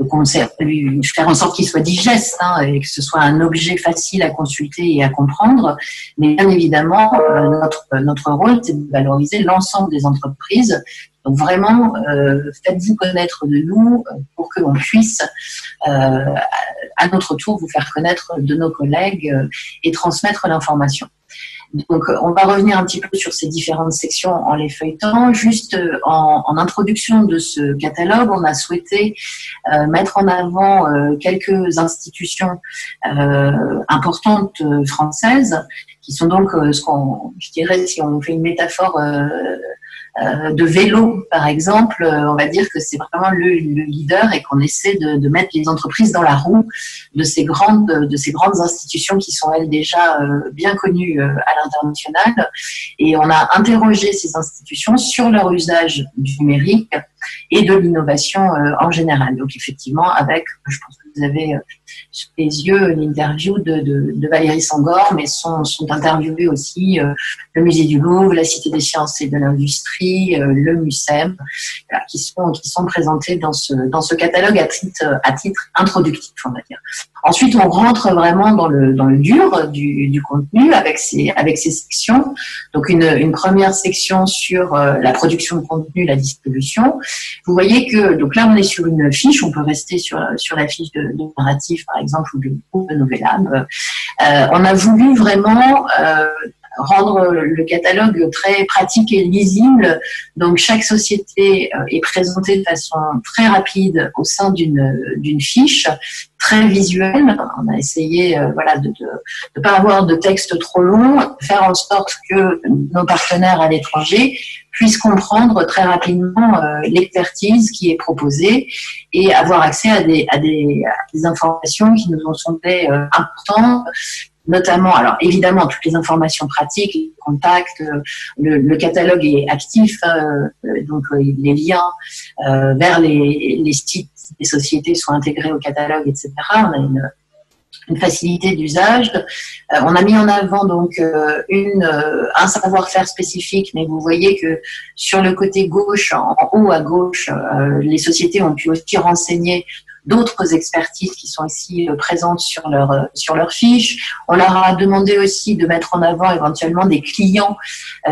concert, lui faire en sorte qu'il soit digeste et que ce soit un objet facile à consulter et à comprendre. Mais bien évidemment, notre rôle, c'est de valoriser l'ensemble des entreprises. Donc vraiment, faites-vous connaître de nous pour que l'on puisse, à notre tour, vous faire connaître de nos collègues et transmettre l'information. Donc, on va revenir un petit peu sur ces différentes sections en les feuilletant. Juste en introduction de ce catalogue, on a souhaité mettre en avant quelques institutions importantes françaises, qui sont donc je dirais, si on fait une métaphore de vélo, par exemple, on va dire que c'est vraiment le leader et qu'on essaie de mettre les entreprises dans la roue de ces grandes institutions qui sont, elles, déjà bien connues à l'international. Et on a interrogé ces institutions sur leur usage du numérique et de l'innovation en général. Donc, effectivement, je pense que vous avez sous les yeux l'interview de Valérie Sangor, mais sont interviewés aussi le Musée du Louvre, la Cité des Sciences et de l'Industrie, le MUSEM, qui sont présentés dans ce catalogue à titre introductif, on va dire. Ensuite, on rentre vraiment dans le dur du contenu avec ces sections. Donc, une première section sur la production de contenu, la distribution. Vous voyez que, donc là, on est sur une fiche, on peut rester sur la fiche de narratif, par exemple, ou de Nouvel Lab. On a voulu vraiment rendre le catalogue très pratique et lisible. Donc, chaque société est présentée de façon très rapide au sein d'une fiche, très visuelle. On a essayé de pas avoir de texte trop long, faire en sorte que nos partenaires à l'étranger puissent comprendre très rapidement l'expertise qui est proposée et avoir accès à des informations qui nous ont semblé importantes, notamment, alors évidemment, toutes les informations pratiques, les contacts, le catalogue est actif, donc les liens vers les sites des sociétés sont intégrés au catalogue, etc. On a une facilité d'usage. On a mis en avant donc un savoir-faire spécifique, mais vous voyez que sur le côté gauche, en haut à gauche, les sociétés ont pu aussi renseigner d'autres expertises qui sont ici présentes sur leur fiche. On leur a demandé aussi de mettre en avant éventuellement des clients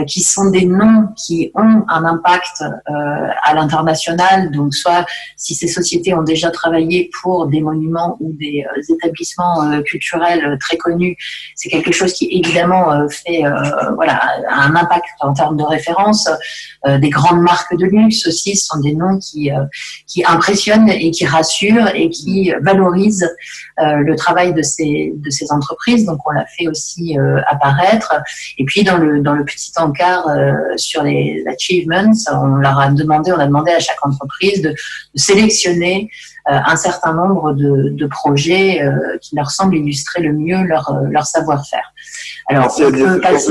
qui sont des noms qui ont un impact à l'international. Donc, soit si ces sociétés ont déjà travaillé pour des monuments ou des établissements culturels très connus, c'est quelque chose qui évidemment fait un impact en termes de référence. Des grandes marques de luxe aussi sont des noms qui impressionnent et qui rassurent et qui valorisent le travail de ces entreprises. Donc, on l'a fait aussi apparaître. Et puis, dans le petit encart sur les achievements, on a demandé à chaque entreprise de sélectionner un certain nombre de projets qui leur semblent illustrer le mieux leur savoir-faire. Alors, merci Agnès.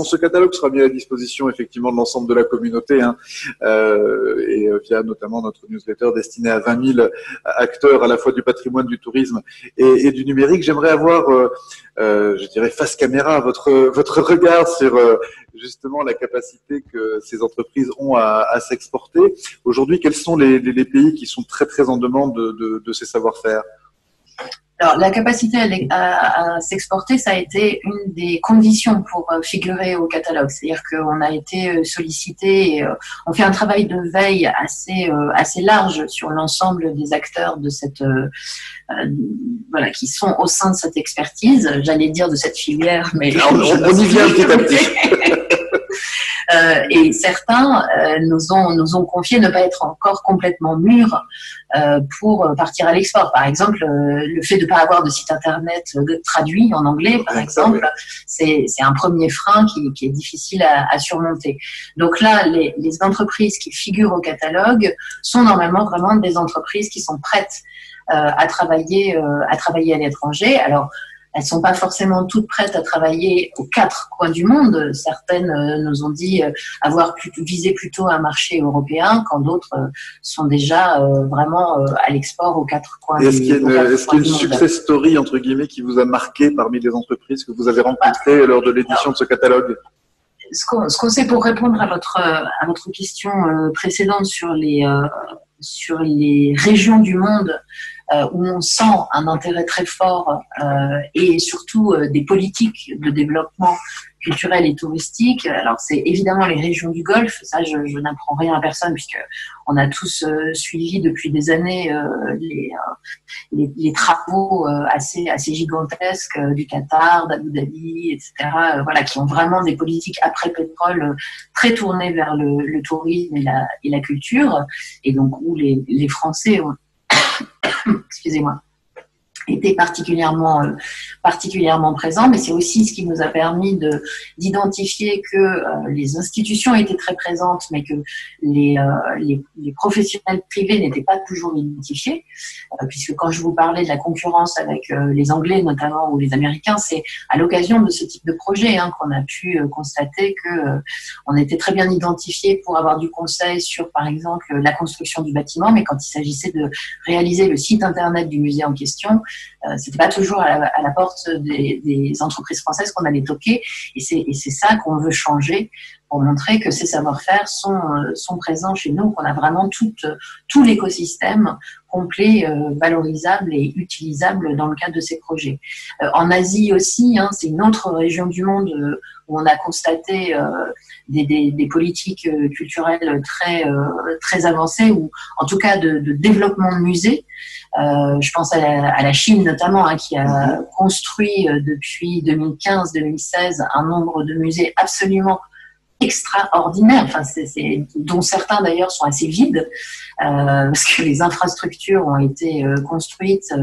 Ce catalogue sera mis à disposition effectivement de l'ensemble de la communauté, et via notamment notre newsletter destinée à 20 000 acteurs à la fois du patrimoine, du tourisme et du numérique. J'aimerais avoir, je dirais, face caméra, votre regard sur justement la capacité que ces entreprises ont à s'exporter. Aujourd'hui, quels sont les pays qui sont très très en demande de ces savoir-faire ? Alors, la capacité à s'exporter, ça a été une des conditions pour figurer au catalogue. C'est-à-dire qu'on a été sollicité et on fait un travail de veille assez large sur l'ensemble des acteurs de cette voilà, qui sont au sein de cette expertise. J'allais dire de cette filière, mais on y vient petit à petit. Et certains nous ont confié ne pas être encore complètement mûrs pour partir à l'export. Par exemple, le fait de ne pas avoir de site internet traduit en anglais, par exemple, c'est un premier frein qui est difficile à surmonter. Donc là, les entreprises qui figurent au catalogue sont normalement vraiment des entreprises qui sont prêtes à travailler à l'étranger. Alors, elles sont pas forcément toutes prêtes à travailler aux 4 coins du monde. Certaines nous ont dit avoir visé plutôt un marché européen, quand d'autres sont déjà vraiment à l'export aux 4 coins du monde. Est-ce qu'il y a une success story, entre guillemets, qui vous a marqué parmi les entreprises que vous avez rencontrées lors de l'édition de ce catalogue? Ce qu'on sait, pour répondre à votre question précédente sur les régions du monde où on sent un intérêt très fort et surtout des politiques de développement culturel et touristique. Alors, c'est évidemment les régions du Golfe. Ça, je n'apprends rien à personne, puisque on a tous suivi depuis des années les travaux assez gigantesques du Qatar, d'Abu Dhabi, etc. Voilà, qui ont vraiment des politiques après pétrole très tournées vers le tourisme et la culture, et donc où les Français ont excusez-moi, était particulièrement présent, mais c'est aussi ce qui nous a permis d'identifier que les institutions étaient très présentes, mais que les professionnels privés n'étaient pas toujours identifiés, puisque quand je vous parlais de la concurrence avec les Anglais notamment ou les Américains, c'est à l'occasion de ce type de projet qu'on a pu constater que on était très bien identifiés pour avoir du conseil sur, par exemple, la construction du bâtiment, mais quand il s'agissait de réaliser le site internet du musée en question, c'était pas toujours à la porte des entreprises françaises qu'on allait toquer, et c'est ça qu'on veut changer pour montrer que ces savoir-faire sont présents chez nous, qu'on a vraiment tout l'écosystème complet, valorisable et utilisable dans le cadre de ces projets. En Asie aussi, c'est une autre région du monde où on a constaté des politiques culturelles très avancées, ou en tout cas de développement de musées. Je pense à la Chine notamment, qui a construit depuis 2015-2016 un nombre de musées absolument extraordinaire, dont certains d'ailleurs sont assez vides, parce que les infrastructures ont été construites,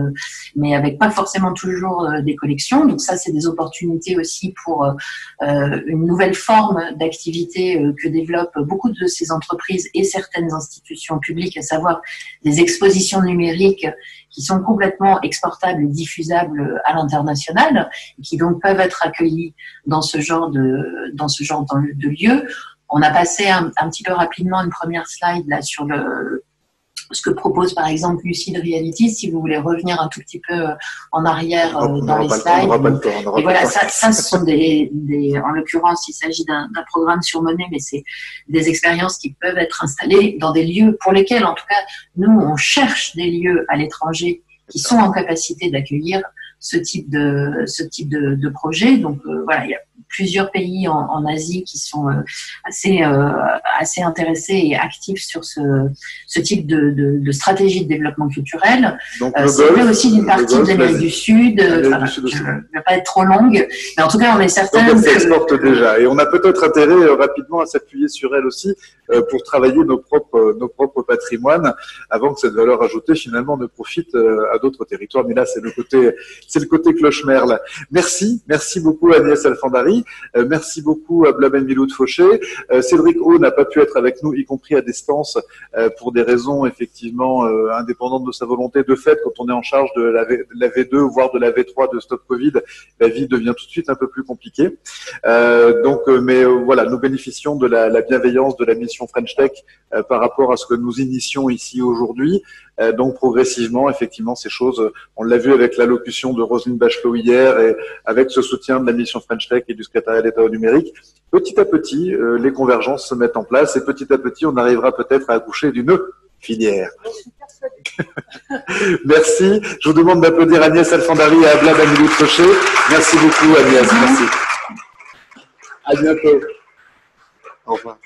mais avec pas forcément toujours des collections. Donc ça, c'est des opportunités aussi pour une nouvelle forme d'activité que développent beaucoup de ces entreprises et certaines institutions publiques, à savoir des expositions numériques qui sont complètement exportables et diffusables à l'international, et qui donc peuvent être accueillis dans ce genre de lieu. On a passé un petit peu rapidement une première slide là sur ce que propose par exemple Lucid Reality, si vous voulez revenir un tout petit peu en arrière dans les slides. Et voilà, ça ce sont en l'occurrence, il s'agit d'un programme sur Monet, mais c'est des expériences qui peuvent être installées dans des lieux pour lesquels, en tout cas, nous, on cherche des lieux à l'étranger qui sont en capacité d'accueillir ce type de projet. Donc voilà, il y a plusieurs pays en Asie qui sont assez intéressés et actifs sur ce type de stratégie de développement culturel. C'est vrai aussi d'une partie de l'Amérique du Sud. Je ne vais pas être trop longue, mais en tout cas, on est certain que... Elle s'exporte déjà, et on a peut-être intérêt rapidement à s'appuyer sur elle aussi pour travailler nos propres patrimoines, avant que cette valeur ajoutée finalement ne profite à d'autres territoires. Mais là, c'est le côté cloche-merle. Merci beaucoup Agnès Alfandari. Merci beaucoup à Blaben Miloud Fauché. Cédric O n'a pas pu être avec nous, y compris à distance, pour des raisons effectivement indépendantes de sa volonté. De fait, quand on est en charge de la V2, voire de la V3 de Stop Covid, la vie devient tout de suite un peu plus compliquée. Mais voilà, nous bénéficions de la bienveillance de la mission French Tech par rapport à ce que nous initions ici aujourd'hui. Donc progressivement, effectivement, ces choses, on l'a vu avec l'allocution de Roselyne Bachelot hier, et avec ce soutien de la mission French Tech et du secrétariat d'État au numérique, petit à petit, les convergences se mettent en place, et petit à petit, on arrivera peut-être à accoucher d'une filière. Merci. Je vous demande d'applaudir Agnès Alfandari et Abla Banilout-Fauché. Merci beaucoup, Agnès. Merci. À bientôt. Au revoir.